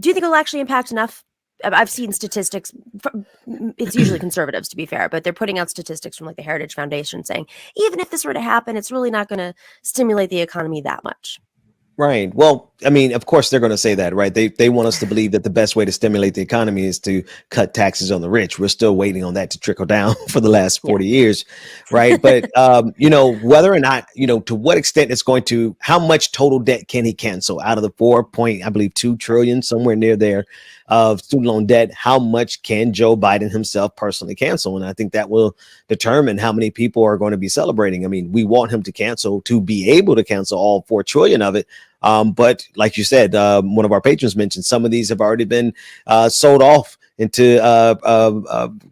you think it'll actually impact enough? I've seen statistics. It's usually conservatives, to be fair, but they're putting out statistics from like the Heritage Foundation saying, even if this were to happen, it's really not going to stimulate the economy that much. Right. Well, I mean, of course they're going to say that, right? They want us to believe that the best way to stimulate the economy is to cut taxes on the rich. We're still waiting on that to trickle down for the last 40 years, right? But whether or not, to what extent it's going to, how much total debt can he cancel out of the 4.2 trillion, somewhere near there, of student loan debt? How much can Joe Biden himself personally cancel? And I think that will determine how many people are going to be celebrating. I mean, we want him to be able to cancel all 4 trillion of it. But like you said, one of our patrons mentioned some of these have already been sold off into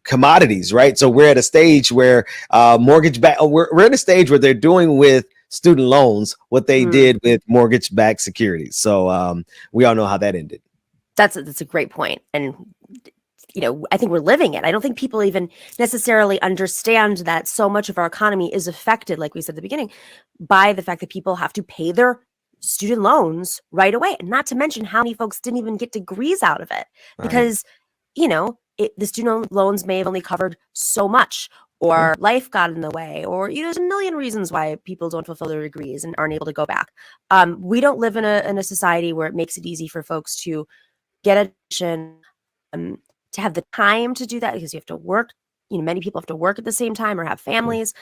commodities, right? So we're at a stage where we're at a stage where they're doing with student loans what they did with mortgage-backed securities. So we all know how that ended. That's a great point. And I think we're living it. I don't think people even necessarily understand that so much of our economy is affected, like we said at the beginning, by the fact that people have to pay their student loans right away. And not to mention how many folks didn't even get degrees out of it because, the student loans may have only covered so much, or life got in the way, or, there's a million reasons why people don't fulfill their degrees and aren't able to go back. We don't live in a society where it makes it easy for folks to get education, to have the time to do that, because you have to work. Many people have to work at the same time or have families.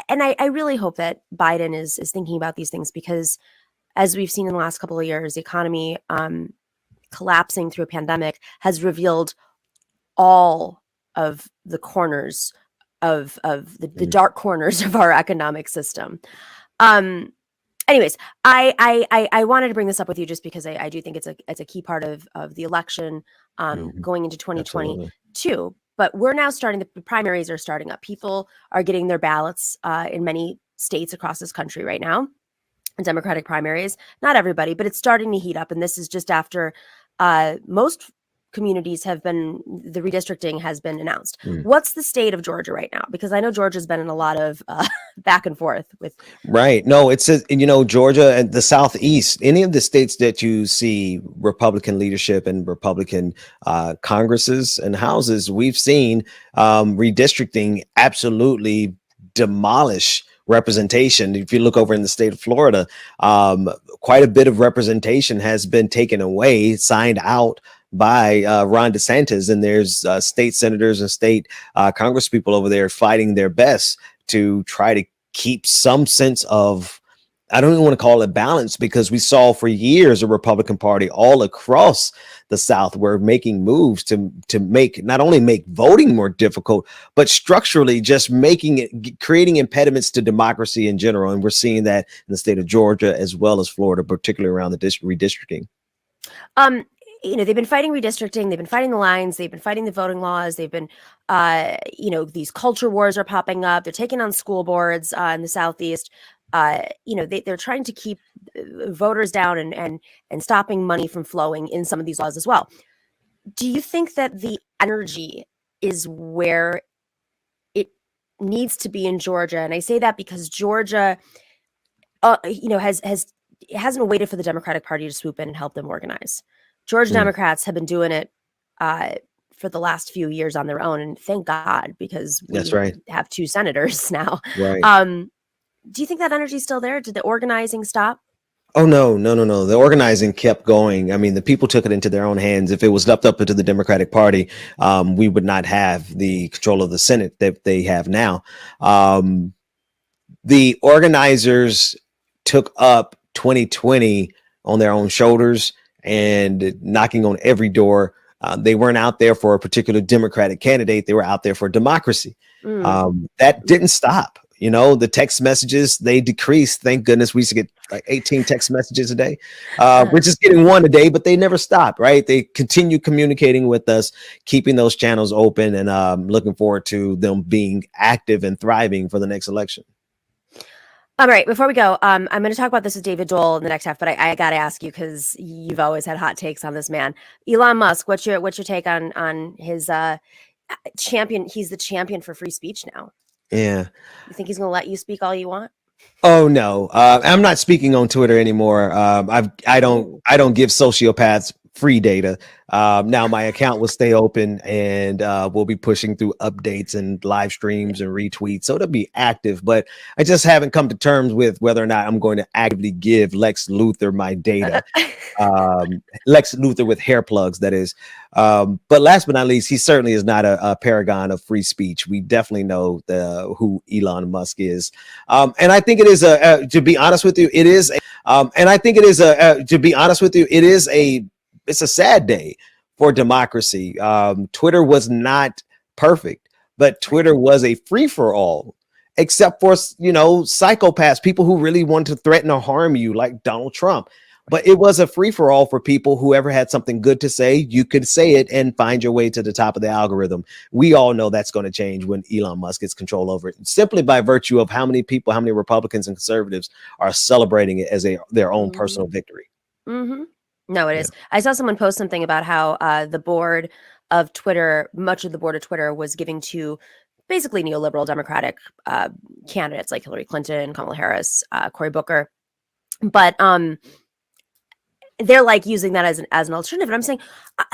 And I really hope that Biden is thinking about these things, because as we've seen in the last couple of years, the economy collapsing through a pandemic has revealed all of the corners of the dark corners of our economic system. Anyways, I wanted to bring this up with you just because I do think it's a key part of the election going into 2022. Absolutely. But we're now the primaries are starting up. People are getting their ballots in many states across this country right now. Democratic primaries, not everybody, but it's starting to heat up. And this is just after most communities the redistricting has been announced. What's the state of Georgia right now? Because I know Georgia's been in a lot of back and forth with. Right. No, it's Georgia and the Southeast, any of the states that you see Republican leadership and Republican Congresses and houses, we've seen redistricting absolutely demolish representation. If you look over in the state of Florida, quite a bit of representation has been taken away, signed out by Ron DeSantis, and there's state senators and state congresspeople over there fighting their best to try to keep some sense of, I don't even want to call it balance, because we saw for years a Republican Party all across the South were making moves to not only make voting more difficult, but structurally just creating impediments to democracy in general. And we're seeing that in the state of Georgia as well as Florida, particularly around the redistricting. They've been fighting redistricting. They've been fighting the lines. They've been fighting the voting laws. They've been, these culture wars are popping up. They're taking on school boards in the Southeast. They're trying to keep voters down and stopping money from flowing in some of these laws as well. Do you think that the energy is where it needs to be in Georgia? And I say that because Georgia, hasn't waited for the Democratic Party to swoop in and help them organize. Georgia Democrats have been doing it for the last few years on their own, and thank God, because we have 2 senators now. Right. Do you think that energy is still there? Did the organizing stop? Oh, no. The organizing kept going. I mean, the people took it into their own hands. If it was left up to the Democratic Party, we would not have the control of the Senate that they have now. The organizers took up 2020 on their own shoulders and knocking on every door. They weren't out there for a particular Democratic candidate. They were out there for democracy. That didn't stop. You know, the text messages, they decreased. Thank goodness we used to get like 18 text messages a day. We're just getting one a day, but they never stopped, right? They continue communicating with us, keeping those channels open, and looking forward to them being active and thriving for the next election. All right, before we go, I'm going to talk about this with David Doel in the next half, but I got to ask you because you've always had hot takes on this man. Elon Musk, what's your take on his champion? He's the champion for free speech now. Yeah. You think he's going to let you speak all you want? Oh no, I'm not speaking on Twitter anymore. I don't give sociopaths free data. Now my account will stay open, and we'll be pushing through updates and live streams and retweets, so it'll be active. But I just haven't come to terms with whether or not I'm going to actively give Lex Luthor my data. Lex Luthor with hair plugs, that is. But last but not least, he certainly is not a paragon of free speech. We definitely know who Elon Musk is, and I think it is to be honest with you, it is. It's a sad day for democracy. Twitter was not perfect, but Twitter was a free for all, except for, psychopaths, people who really wanted to threaten or harm you, like Donald Trump. But it was a free for all for people. Whoever had something good to say, you could say it and find your way to the top of the algorithm. We all know that's going to change when Elon Musk gets control over it, simply by virtue of how many Republicans and conservatives are celebrating it as their own personal victory. Mm-hmm. No, it is. I saw someone post something about how much of the board of Twitter was giving to basically neoliberal Democratic candidates like Hillary Clinton, Kamala Harris, Cory Booker. But they're like using that as an alternative. And I'm saying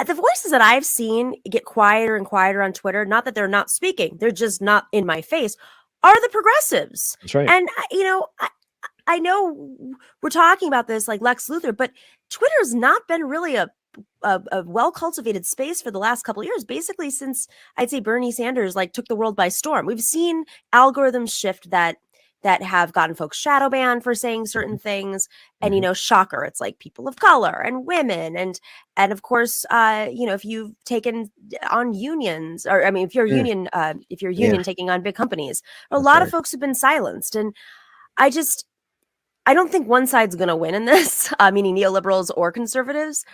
the voices that I've seen get quieter and quieter on Twitter, not that they're not speaking, they're just not in my face, are the progressives. That's right. And, I know we're talking about this like Lex Luthor, but Twitter's not been really a well-cultivated space for the last couple of years, basically since I'd say Bernie Sanders took the world by storm. We've seen algorithms shift that have gotten folks shadow banned for saying certain things. And, shocker, it's like people of color and women. And of course, if you've taken on unions, or if you're union taking on big companies, a lot of folks have been silenced. And I don't think one side's going to win in this, meaning neoliberals or conservatives.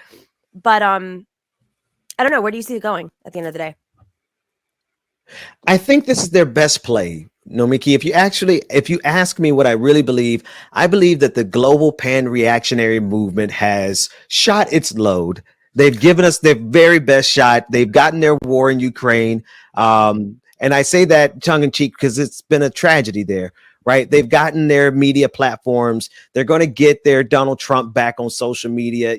But I don't know. Where do you see it going at the end of the day? I think this is their best play, Nomiki. If you ask me what I really believe, I believe that the global pan-reactionary movement has shot its load. They've given us their very best shot. They've gotten their war in Ukraine. And I say that tongue in cheek because it's been a tragedy there. Right. They've gotten their media platforms. They're going to get their Donald Trump back on social media.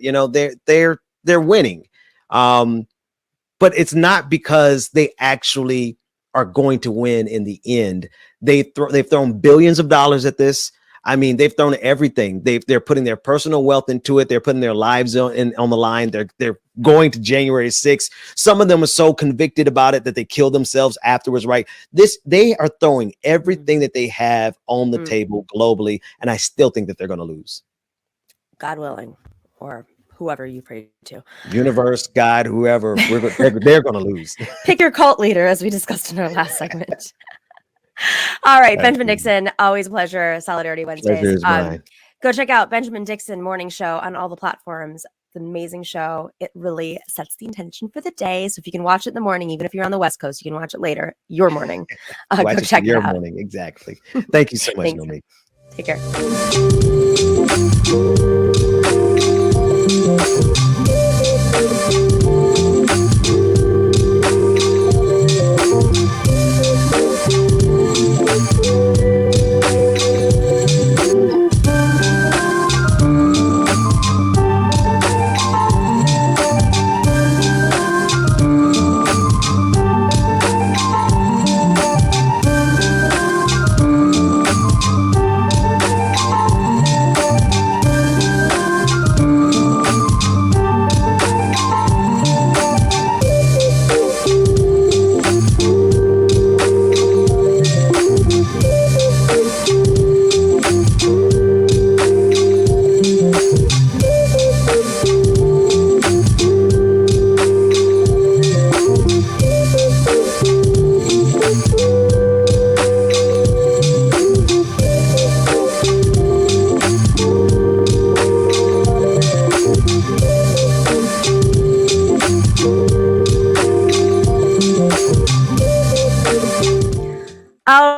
They're winning. But it's not because they actually are going to win in the end. They've thrown billions of dollars at this. I mean, they've thrown everything. They're putting their personal wealth into it. They're putting their lives on the line. They're going to January 6th. Some of them are so convicted about it that they kill themselves afterwards. Right. They are throwing everything that they have on the table globally. And I still think that they're going to lose. God willing, or whoever you pray to. Universe, God, whoever, they're going to lose. Pick your cult leader, as we discussed in our last segment. All right, Benjamin Dixon, always a pleasure. Solidarity Wednesdays. Pleasure is mine. Go check out Benjamin Dixon Morning Show on all the platforms. It's an amazing show. It really sets the intention for the day. So if you can watch it in the morning, even if you're on the West Coast, you can watch it later, your morning. Go check it out. Your morning, exactly. Thank you so much, Nomiki. Take care.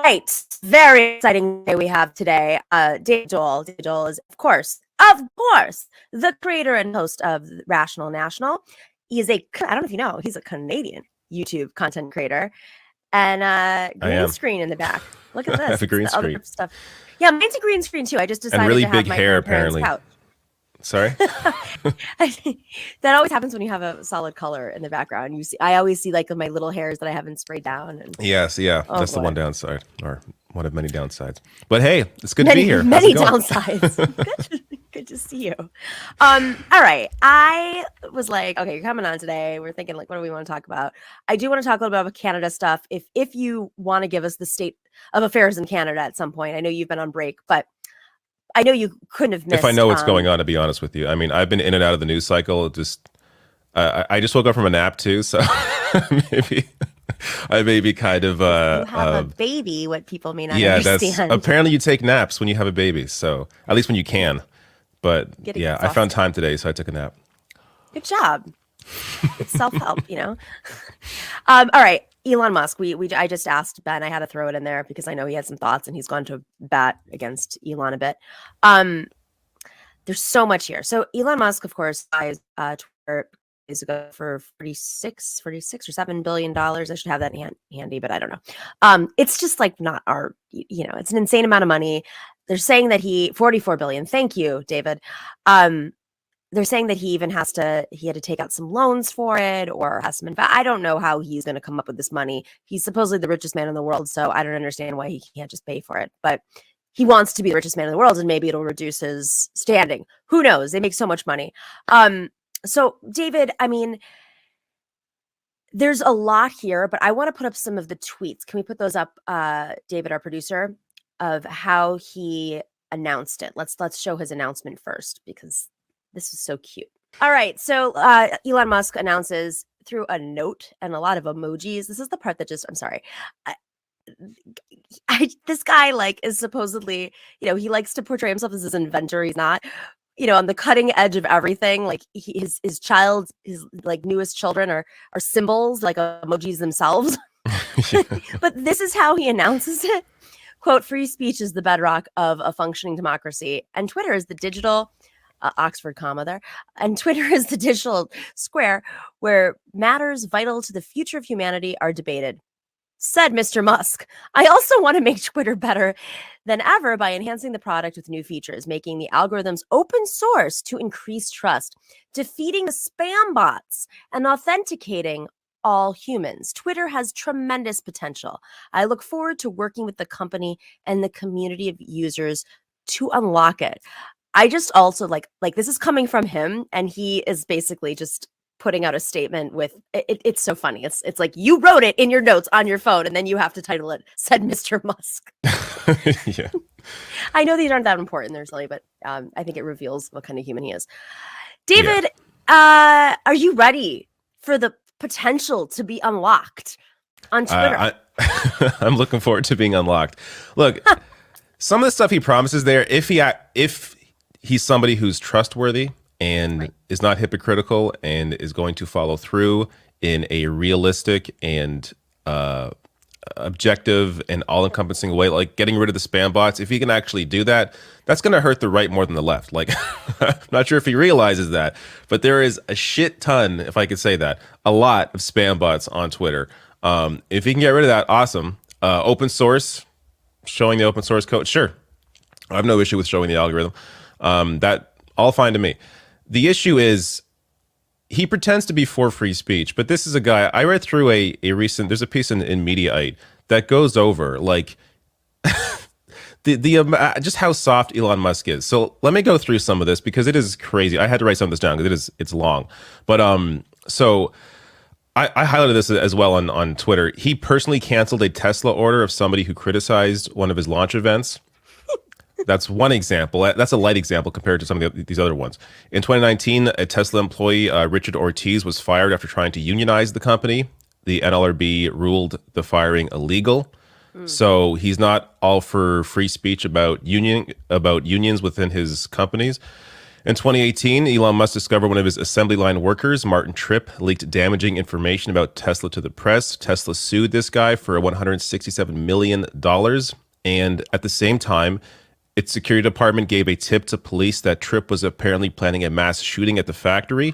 right. Very exciting day we have today. Doel. Doel is, of course, the creator and host of Rational National. He is I don't know if you know, he's a Canadian YouTube content creator. And green screen in the back. Look at this. I have a green screen. Stuff. Yeah, mine's a green screen too. I just decided and really to have big my hair, grandparents' apparently. couch. Sorry? That always happens when you have a solid color in the background. I always see like my little hairs that I haven't sprayed down. And Yes, yeah. Oh, that's boy. the one downside, or one of many downsides. But hey, it's good to many, be here. How's many it going? downsides. Good to see you. All right. I was like, okay, you're coming on today. We're thinking like, what do we want to talk about? I do want to talk a little bit about Canada stuff. If you want to give us the state of affairs in Canada at some point, I know you've been on break, but I know you couldn't have missed. If I know what's going on, to be honest with you, I mean, I've been in and out of the news cycle. I just woke up from a nap too, so maybe I may be kind of. You have a baby. What people may not understand. That's apparently you take naps when you have a baby. So at least when you can. But yeah, I found time today, so I took a nap. Good job. It's self-help, you know. All right, Elon Musk. I just asked Ben. I had to throw it in there because I know he had some thoughts, and he's gone to bat against Elon a bit. There's so much here. So Elon Musk, of course, buys Twitter days ago for 46 or $7 billion. I should have that handy, but I don't know. It's just like not our, it's an insane amount of money. They're saying that 44 billion. Thank you, David. They're saying that he had to take out some loans for it or has some, I don't know how he's going to come up with this money. He's supposedly the richest man in the world. So I don't understand why he can't just pay for it, but he wants to be the richest man in the world and maybe it'll reduce his standing. Who knows? They make so much money. So David, I mean, there's a lot here, but I want to put up some of the tweets. Can we put those up, David, our producer, of how he announced it? Let's show his announcement first because this is so cute. All right, so Elon Musk announces through a note and a lot of emojis. This is the part that I'm sorry. This guy is supposedly, he likes to portray himself as this inventor. He's not, on the cutting edge of everything. Like his newest children are symbols, like emojis themselves. But this is how he announces it. Quote, free speech is the bedrock of a functioning democracy. And Twitter is the digital, Oxford comma there, and Twitter is the digital square where matters vital to the future of humanity are debated. Said Mr. Musk, I also want to make Twitter better than ever by enhancing the product with new features, making the algorithms open source to increase trust, defeating the spam bots, and authenticating all humans. Twitter has tremendous potential. I look forward to working with the company and the community of users to unlock it. I just also like this is coming from him, and he is basically just putting out a statement with it's so funny. It's like you wrote it in your notes on your phone, and then you have to title it "Said Mr. Musk." Yeah, I know these aren't that important, they're silly, but I think it reveals what kind of human he is. David, are you ready for the potential to be unlocked on Twitter? I'm looking forward to being unlocked. Look, some of the stuff he promises there, if he's somebody who's trustworthy and is not hypocritical and is going to follow through in a realistic and objective and all-encompassing way, like getting rid of the spam bots, if he can actually do that, that's going to hurt the right more than the left. Like, I'm not sure if he realizes that, but there is a shit ton, if I could say that, a lot of spam bots on Twitter. If he can get rid of that, awesome. Open source, showing the open source code, sure. I have no issue with showing the algorithm. That all fine to me. The issue is he pretends to be for free speech, but this is a guy, I read through a recent, there's a piece in Mediaite that goes over like the just how soft Elon Musk is. So let me go through some of this because it is crazy. I had to write some of this down because it's long. But so I highlighted this as well on Twitter. He personally canceled a Tesla order of somebody who criticized one of his launch events. That's one example. That's a light example compared to some of these other ones. In 2019, a Tesla employee, Richard Ortiz, was fired after trying to unionize the company. The NLRB ruled the firing illegal. So he's not all for free speech about unions within his companies. In 2018, Elon Musk discovered one of his assembly line workers, Martin Tripp, leaked damaging information about Tesla to the press. Tesla sued this guy for $167 million. And at the same time, its security department gave a tip to police that Tripp was apparently planning a mass shooting at the factory,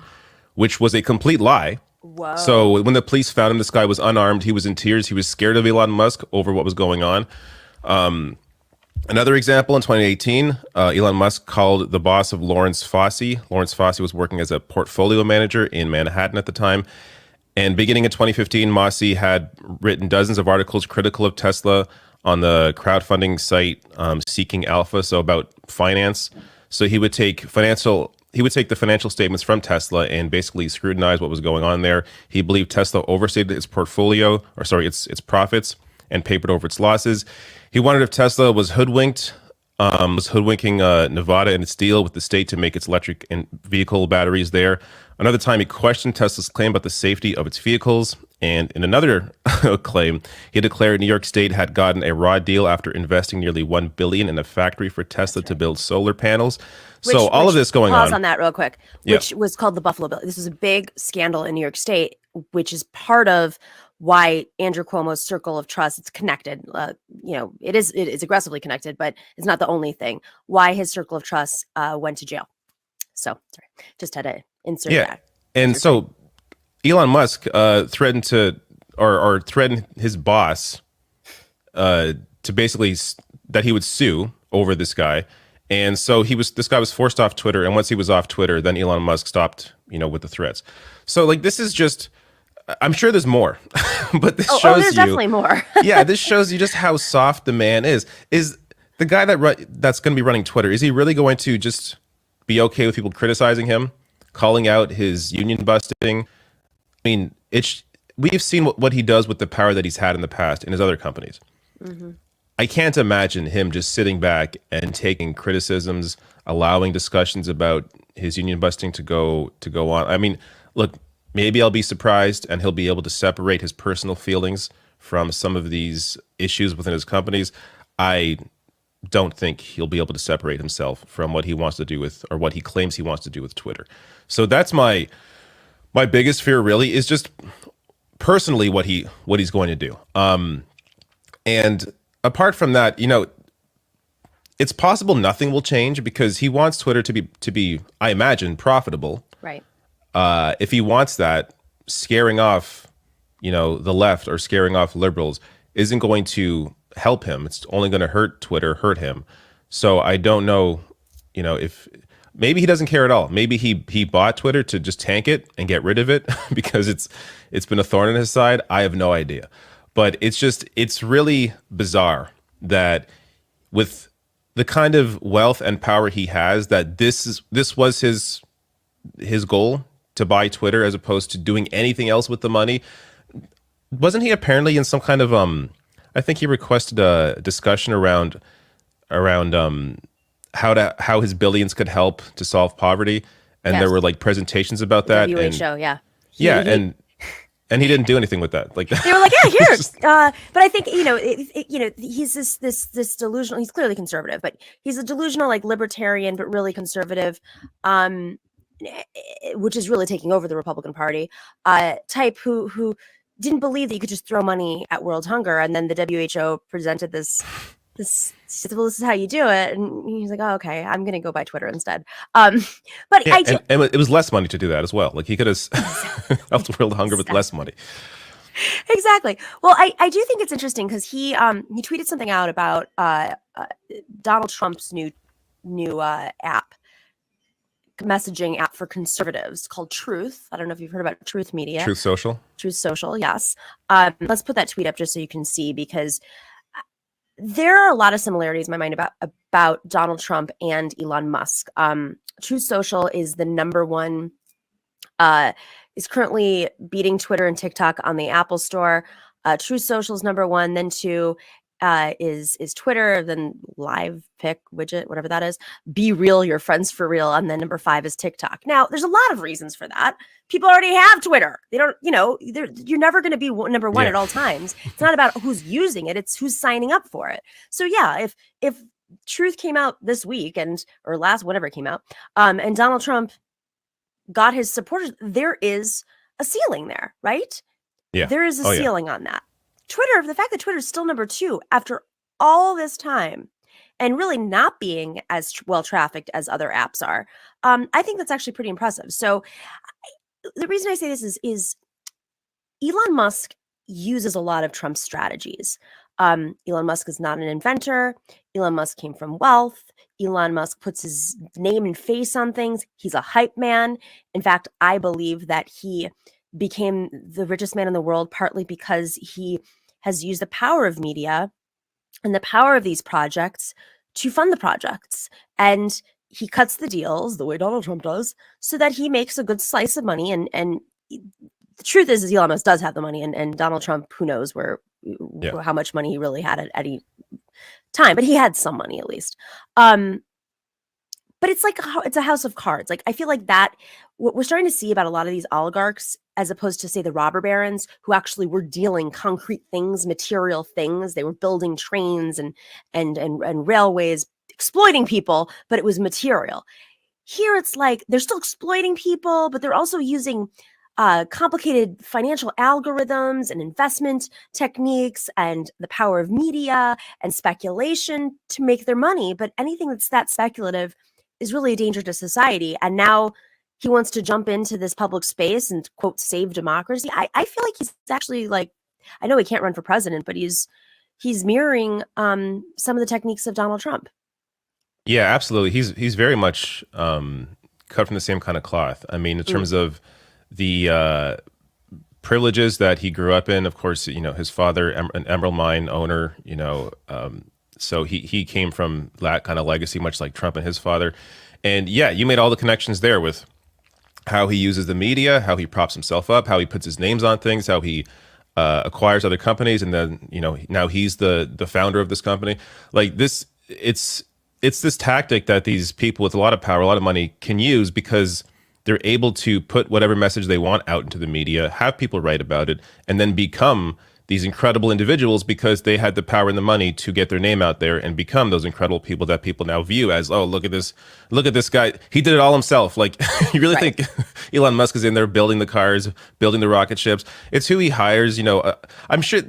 which was a complete lie. Whoa. So when the police found him, this guy was unarmed. He was in tears. He was scared of Elon Musk over what was going on. Another example, in 2018, Elon Musk called the boss of Lawrence Fossey. Lawrence Fossey was working as a portfolio manager in Manhattan at the time. And beginning in 2015, Fossey had written dozens of articles critical of Tesla on the crowdfunding site Seeking Alpha, so about finance. So he would take the financial statements from Tesla and basically scrutinize what was going on there. He believed Tesla overstated its its profits and papered over its losses. He wondered if Tesla was hoodwinking Nevada and its deal with the state to make its electric and vehicle batteries there. Another time, he questioned Tesla's claim about the safety of its vehicles. And in another claim, he declared New York State had gotten a raw deal after investing nearly $1 billion in a factory for Tesla to build solar panels. So all of this going on. Pause on that real quick, which was called the Buffalo Bill. This was a big scandal in New York State, which is part of why Andrew Cuomo's circle of trust, it's connected. It is aggressively connected, but it's not the only thing. Why his circle of trust went to jail. So sorry, just had to insert that. And so Elon Musk threatened his boss to basically that he would sue over this guy. And so this guy was forced off Twitter. And once he was off Twitter, then Elon Musk stopped, with the threats. So this is just, I'm sure there's more, but this shows there's definitely more. Yeah, this shows you just how soft the man is. Is the guy that's going to be running Twitter, is he really going to just be okay with people criticizing him, calling out his union busting? I mean, we've seen what he does with the power that he's had in the past in his other companies. Mm-hmm. I can't imagine him just sitting back and taking criticisms, allowing discussions about his union busting to go on. I mean, look, maybe I'll be surprised and he'll be able to separate his personal feelings from some of these issues within his companies. I don't think he'll be able to separate himself from what he wants to do with, or what he claims he wants to do with Twitter. So that's my biggest fear, really, is just personally what he's going to do. And apart from that, it's possible nothing will change because he wants Twitter to be, I imagine, profitable. Right. If he wants that, scaring off, the left or scaring off liberals isn't going to help him. It's only going to hurt Twitter, hurt him. So I don't know, if maybe he doesn't care at all. Maybe he bought Twitter to just tank it and get rid of it because it's been a thorn in his side. I have no idea. But it's really bizarre that with the kind of wealth and power he has, that this was his goal, to buy Twitter as opposed to doing anything else with the money. Wasn't he apparently in some kind of I think he requested a discussion around how his billions could help to solve poverty, and there were presentations about that. WHO, yeah. And he didn't do anything with that. They were like, yeah, here. But I think he's this delusional. He's clearly conservative, but he's a delusional libertarian, but really conservative, which is really taking over the Republican Party type who didn't believe that you could just throw money at world hunger. And then the WHO presented this, this is how you do it. And he's like, oh, okay, I'm going to go buy Twitter instead. And it was less money to do that as well. He could have helped world hunger with less money. Exactly. Well, I do think it's interesting because he tweeted something out about Donald Trump's new messaging app for conservatives called Truth. I don't know if you've heard about Truth Media. Truth Social, yes. Let's put that tweet up just so you can see, because there are a lot of similarities in my mind about Donald Trump and Elon Musk. Truth Social is the number one, is currently beating Twitter and TikTok on the Apple Store. Truth Social is number one, then two is Twitter, then Live Pick widget, whatever that is. Be Real, Your Friends for Real, and then number 5 is TikTok. Now, there's a lot of reasons for that. People already have Twitter. They don't, you're never going to be number one at all times. It's not about who's using it; it's who's signing up for it. So yeah, if truth came out this week or last, whatever it came out, and Donald Trump got his supporters, there is a ceiling there, right? Yeah. There is a ceiling on that. Twitter, the fact that Twitter is still number 2 after all this time and really not being as well trafficked as other apps are, I think that's actually pretty impressive. So the reason I say this is Elon Musk uses a lot of Trump's strategies. Elon Musk is not an inventor. Elon Musk came from wealth. Elon Musk puts his name and face on things. He's a hype man. In fact, I believe that he became the richest man in the world partly because he has used the power of media and the power of these projects to fund the projects. And he cuts the deals the way Donald Trump does so that he makes a good slice of money. And the truth is Elon Musk does have the money, and Donald Trump, who knows how much money he really had at any time, but he had some money at least. But it's like it's a house of cards. Like, I feel like that what we're starting to see about a lot of these oligarchs, as opposed to, say, the robber barons, who actually were dealing concrete things, material things. They were building trains and railways, exploiting people, but it was material. Here it's like they're still exploiting people, but they're also using complicated financial algorithms and investment techniques and the power of media and speculation to make their money. But anything that's that speculative is really a danger to society. And now he wants to jump into this public space and, quote, save democracy. I feel like he's actually, like, I know he can't run for president, but he's mirroring some of the techniques of Donald Trump. Yeah, absolutely. He's very much cut from the same kind of cloth. I mean, in terms of the privileges that he grew up in, of course, his father, an emerald mine owner, so he came from that kind of legacy, much like Trump and his father. And yeah, you made all the connections there with how he uses the media, how he props himself up, how he puts his names on things, how he acquires other companies, and then now he's the founder of this company. Like this, it's this tactic that these people with a lot of power, a lot of money can use because they're able to put whatever message they want out into the media, have people write about it, and then become these incredible individuals because they had the power and the money to get their name out there and become those incredible people that people now view as, oh, look at this guy. He did it all himself. Like, you really think Elon Musk is in there building the cars, building the rocket ships? It's who he hires. I'm sure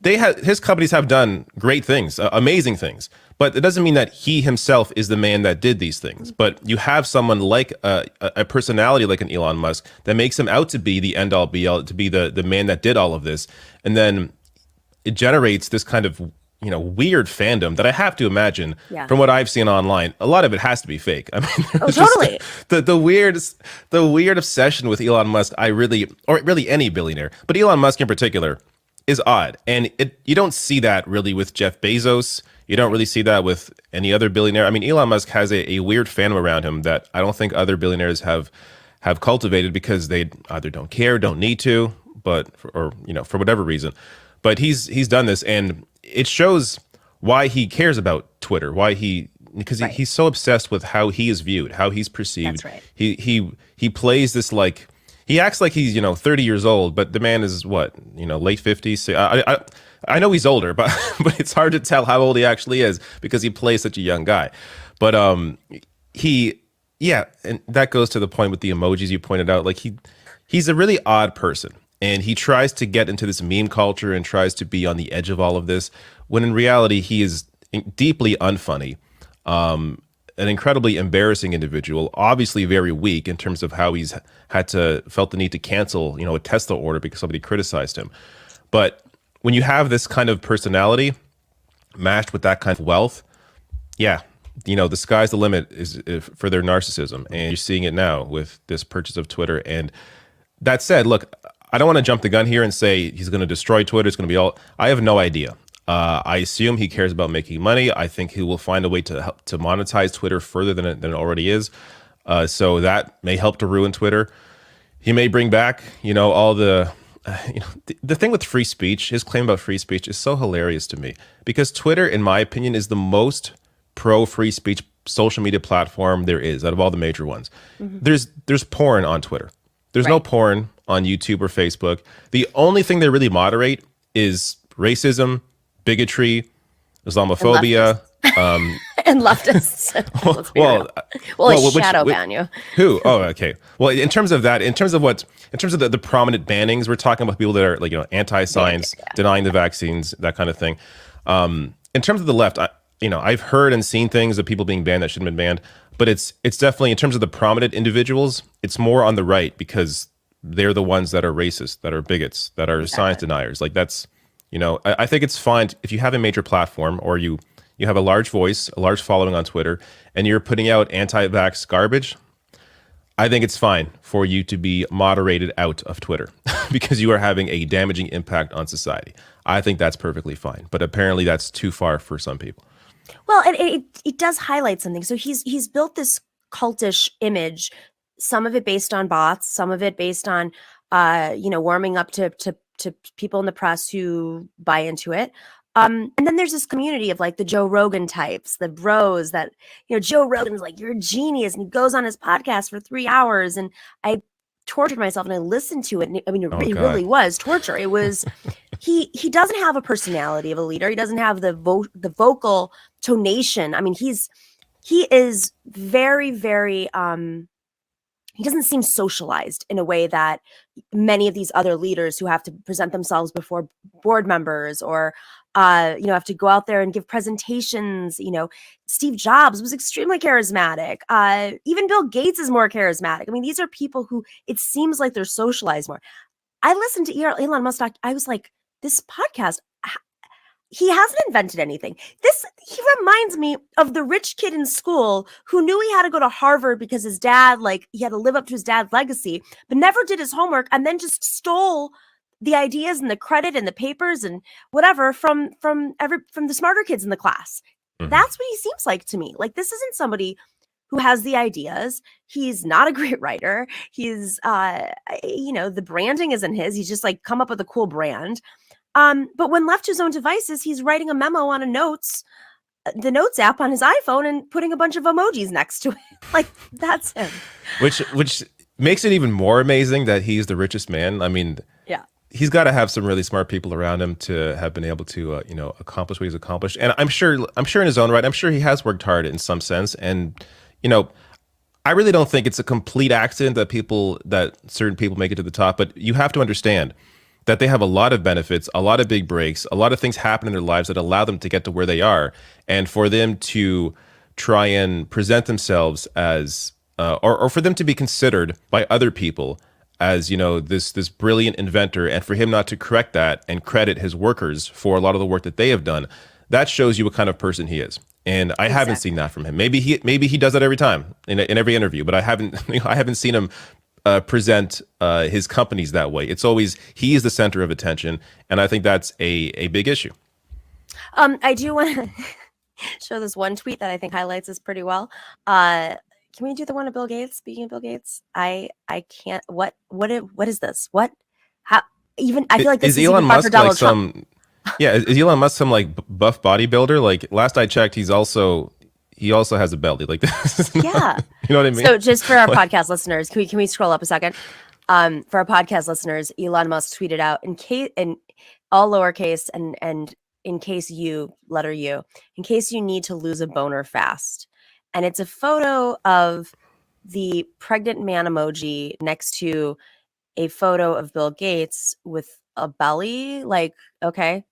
his companies have done great things, amazing things, but it doesn't mean that he himself is the man that did these things. But you have someone like a personality like an Elon Musk that makes him out to be the end all be all, to be the man that did all of this. And then it generates this kind of, weird fandom that I have to imagine from what I've seen online, a lot of it has to be fake. I mean, totally. The weird obsession with Elon Musk, or really any billionaire, but Elon Musk in particular, is odd. And you don't see that really with Jeff Bezos. You don't really see that with any other billionaire. I mean, Elon Musk has a weird fandom around him that I don't think other billionaires have cultivated because they either don't care, don't need to, or for whatever reason. But he's done this, and it shows why he cares about Twitter, because he's so obsessed with how he is viewed, how he's perceived. That's right. He plays this like, he acts like he's 30 years old, but the man is what, late 50s. I know he's older, but it's hard to tell how old he actually is because he plays such a young guy. But and that goes to the point with the emojis you pointed out. Like he's a really odd person, and he tries to get into this meme culture and tries to be on the edge of all of this, when in reality he is deeply unfunny, an incredibly embarrassing individual, obviously very weak in terms of how he's felt the need to cancel, a Tesla order because somebody criticized him. But when you have this kind of personality matched with that kind of wealth, the sky's the limit is for their narcissism. And you're seeing it now with this purchase of Twitter. And that said, look, I don't want to jump the gun here and say he's going to destroy Twitter. It's going to be all, I have no idea. I assume he cares about making money. I think he will find a way to monetize Twitter further than it already is. So that may help to ruin Twitter. He may bring back, all the thing with free speech, his claim about free speech is so hilarious to me because Twitter, in my opinion, is the most pro free speech social media platform there is out of all the major ones. Mm-hmm. There's porn on Twitter. There's no porn on YouTube or Facebook. The only thing they really moderate is racism, bigotry, Islamophobia, And leftists. Let's be real. Well, shadow ban you. Who? Oh, okay. Well, in terms of the prominent bannings, we're talking about people that are like, anti-science, denying the vaccines, that kind of thing. In terms of the left, I've heard and seen things of people being banned that shouldn't have been banned, but it's definitely, in terms of the prominent individuals, it's more on the right because they're the ones that are racist, that are bigots, that are science deniers. Like that's, I think it's fine if you have a major platform or you have a large voice, a large following on Twitter, and you're putting out anti-vax garbage. I think it's fine for you to be moderated out of Twitter because you are having a damaging impact on society. I think that's perfectly fine, but apparently that's too far for some people. Well, it does highlight something. So he's built this cultish image, some of it based on bots, some of it based on warming up to people in the press who buy into it. And then there's this community of like the Joe Rogan types, the bros that, Joe Rogan's like, you're a genius. And he goes on his podcast for 3 hours. And I tortured myself and I listened to it. And it really was torture. It was, he doesn't have a personality of a leader. He doesn't have the vocal tonation. I mean, he is very, very, he doesn't seem socialized in a way that many of these other leaders who have to present themselves before board members or, have to go out there and give presentations. Steve Jobs was extremely charismatic. Even Bill Gates is more charismatic. I mean, these are people who it seems like they're socialized more. I listened to Elon Musk. I was like, this podcast, he hasn't invented anything. He reminds me of the rich kid in school who knew he had to go to Harvard because his dad, he had to live up to his dad's legacy, but never did his homework and then just stole the ideas and the credit and the papers and whatever from the smarter kids in the class. Mm-hmm. That's what he seems like to me. Like, this isn't somebody who has the ideas. He's not a great writer. He's, the branding isn't his. He's just come up with a cool brand. But when left to his own devices, he's writing a memo on the Notes app on his iPhone and putting a bunch of emojis next to it. That's him. Which makes it even more amazing that he's the richest man. I mean, yeah, he's got to have some really smart people around him to have been able to, accomplish what he's accomplished. And I'm sure in his own right, I'm sure he has worked hard in some sense. And, I really don't think it's a complete accident that certain people make it to the top. But you have to understand that they have a lot of benefits, a lot of big breaks, a lot of things happen in their lives that allow them to get to where they are. And for them to try and present themselves as, or for them to be considered by other people as, this brilliant inventor, and for him not to correct that and credit his workers for a lot of the work that they have done, that shows you what kind of person he is. And I haven't seen that from him. Maybe he does that every time in every interview, but I haven't seen him present his companies that way. It's always he is the center of attention, and I think that's a big issue. I do want to show this one tweet that I think highlights this pretty well. Can we do the one of Bill Gates? Speaking of Bill Gates, I can't. What is this? What? How? Even I feel like this is Elon Musk for Donald Trump. Yeah, is Elon Musk some buff bodybuilder? Last I checked, he also has a belly like this. Yeah. You know what I mean? So just for our podcast listeners, can we scroll up a second? For our podcast listeners, Elon Musk tweeted out in all lowercase and in case you, letter U, in case you need to lose a boner fast. And it's a photo of the pregnant man emoji next to a photo of Bill Gates with a belly. Okay,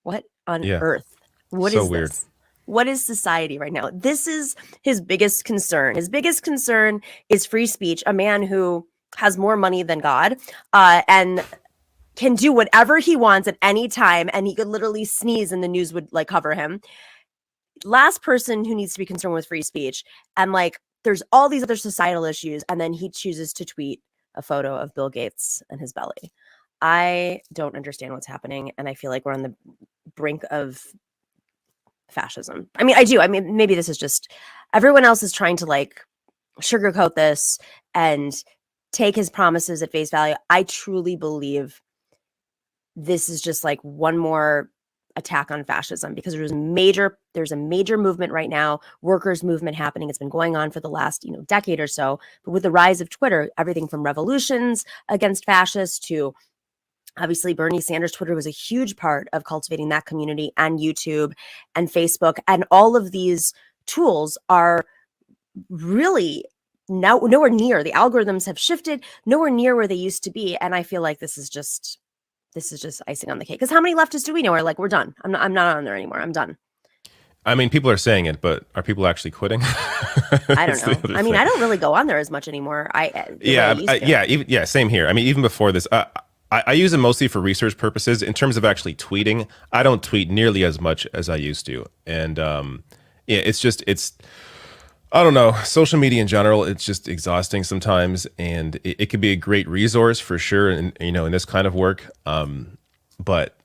what on earth? What is weird. This? What is society right now? This is his biggest concern. His biggest concern is free speech, a man who has more money than God and can do whatever he wants at any time. And he could literally sneeze and the news would cover him. Last person who needs to be concerned with free speech. And there's all these other societal issues. And then he chooses to tweet a photo of Bill Gates and his belly. I don't understand what's happening. And I feel like we're on the brink of fascism. I mean, I do. I mean, maybe this is just everyone else is trying to sugarcoat this and take his promises at face value. I truly believe this is just one more attack on fascism because there's a major movement right now, workers' movement happening. It's been going on for the last decade or so. But with the rise of Twitter, everything from revolutions against fascists to Obviously, Bernie Sanders' Twitter was a huge part of cultivating that community, and YouTube and Facebook, and all of these tools are really now nowhere near. The algorithms have shifted, nowhere near where they used to be, and I feel like this is just icing on the cake. Because how many leftists do we know are like, we're done. I'm not on there anymore. I'm done. I mean, people are saying it, but are people actually quitting? I don't know. I mean, I don't really go on there as much anymore. Same here. I mean, even before this, I use it mostly for research purposes. In terms of actually tweeting, I don't tweet nearly as much as I used to. And it's I don't know, social media in general, it's just exhausting sometimes. And it could be a great resource for sure, and in this kind of work. But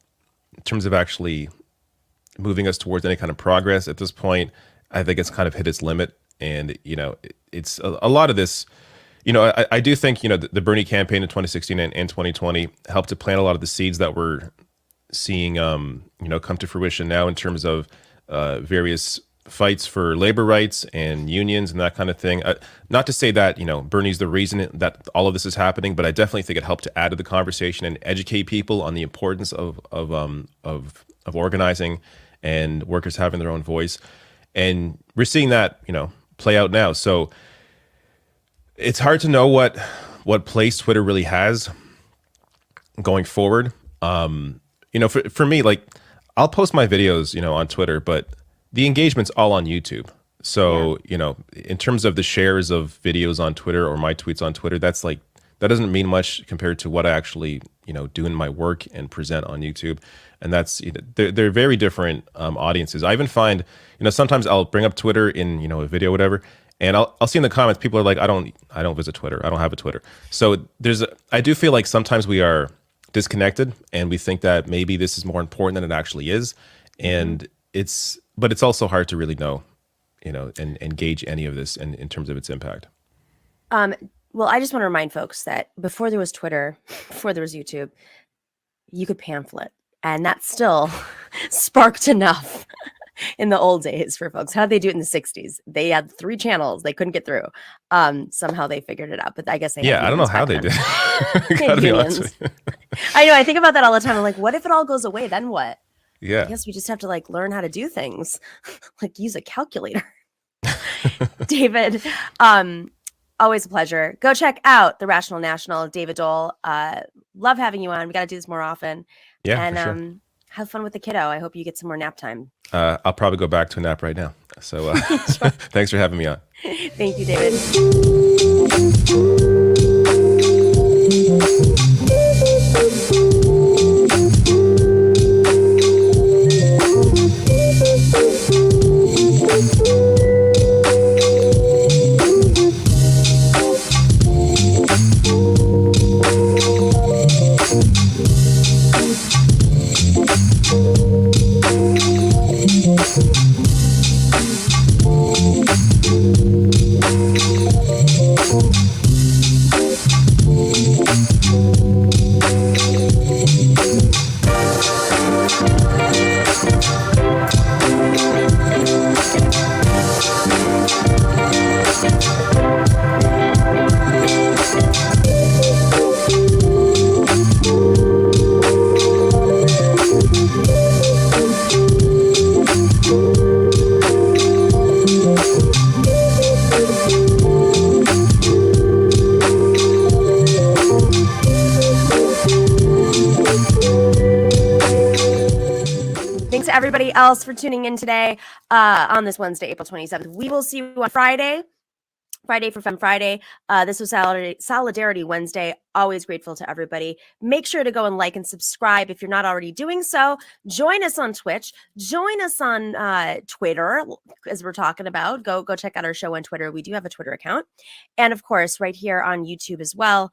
in terms of actually moving us towards any kind of progress at this point, I think it's kind of hit its limit. And, it's a lot of this, I do think, the Bernie campaign in 2016 and 2020 helped to plant a lot of the seeds that we're seeing, come to fruition now in terms of various fights for labor rights and unions and that kind of thing. Not to say that, Bernie's the reason that all of this is happening, but I definitely think it helped to add to the conversation and educate people on the importance of organizing and workers having their own voice. And we're seeing that, play out now. So it's hard to know what place Twitter really has going forward. For me, like, I'll post my videos, on Twitter, but the engagement's all on YouTube. So, in terms of the shares of videos on Twitter or my tweets on Twitter, that doesn't mean much compared to what I actually, do in my work and present on YouTube. And that's, they're very different audiences. I even find, sometimes I'll bring up Twitter in, a video, whatever, and I'll see in the comments, people are like, I don't visit Twitter. I don't have a Twitter. So I do feel like sometimes we are disconnected and we think that maybe this is more important than it actually is. And but it's also hard to really know, and gauge any of this in terms of its impact. Well, I just want to remind folks that before there was Twitter, before there was YouTube, you could pamphlet, and that still sparked enough in the old days for folks. How did they do it in the 60s? They had 3 channels. They couldn't get through. Somehow they figured it out, but I guess they I don't know how they did. Gotta be honest with you. I know. I think about that all the time. I'm like, what if it all goes away? Then what? Yeah. I guess we just have to learn how to do things, like use a calculator. David, always a pleasure. Go check out The Rational National, David Doel. Love having you on. We got to do this more often. Yeah, and for sure. Have fun with the kiddo. I hope you get some more nap time. I'll probably go back to a nap right now. So thanks for having me on. Thank you, David. Everybody else for tuning in today on this Wednesday, April 27th. We will see you on Friday for Fun Friday. This was Solidarity Wednesday. Always grateful to everybody. Make sure to go and like and subscribe if you're not already doing so. Join us on Twitch. Join us on Twitter, as we're talking about. Go check out our show on Twitter. We do have a Twitter account. And of course, right here on YouTube as well.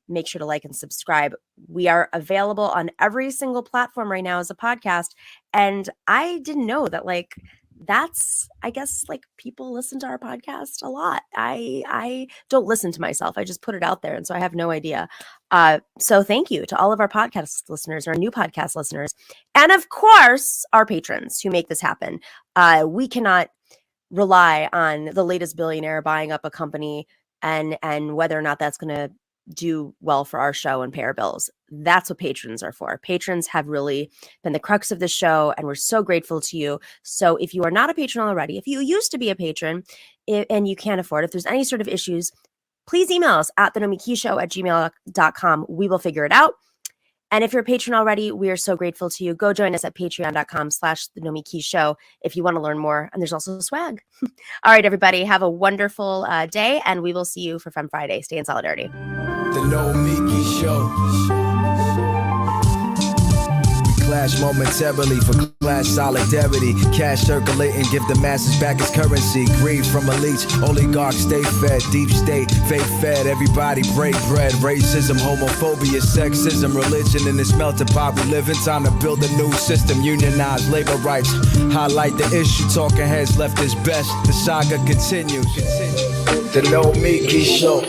Make sure to like and subscribe. We are available on every single platform right now as a podcast. And I didn't know that I guess people listen to our podcast a lot. I don't listen to myself. I just put it out there. And so I have no idea. So thank you to all of our podcast listeners, our new podcast listeners, and of course, our patrons who make this happen. We cannot rely on the latest billionaire buying up a company and whether or not that's going to do well for our show and pay our bills. That's what patrons are for. Patrons have really been the crux of the show, and we're so grateful to you. So if you are not a patron already, if you used to be a patron and you can't afford, if there's any sort of issues, please email us at thenomikishow@gmail.com. We will figure it out. And if you're a patron already, we are so grateful to you. Go join us at patreon.com/thenomikishow if you want to learn more. And there's also swag. All right, everybody, have a wonderful day, and we will see you for Fem Friday. Stay in solidarity. The Nomiki Show. Clash momentarily for class solidarity. Cash circulating, give the masses back its currency. Greed from elites, oligarchs stay fed. Deep state, fake fed, everybody break bread. Racism, homophobia, sexism, religion in this melting pot we live in. Time to build a new system, unionize labor rights. Highlight the issue, talking heads left is best. The saga continues. The Nomiki Show.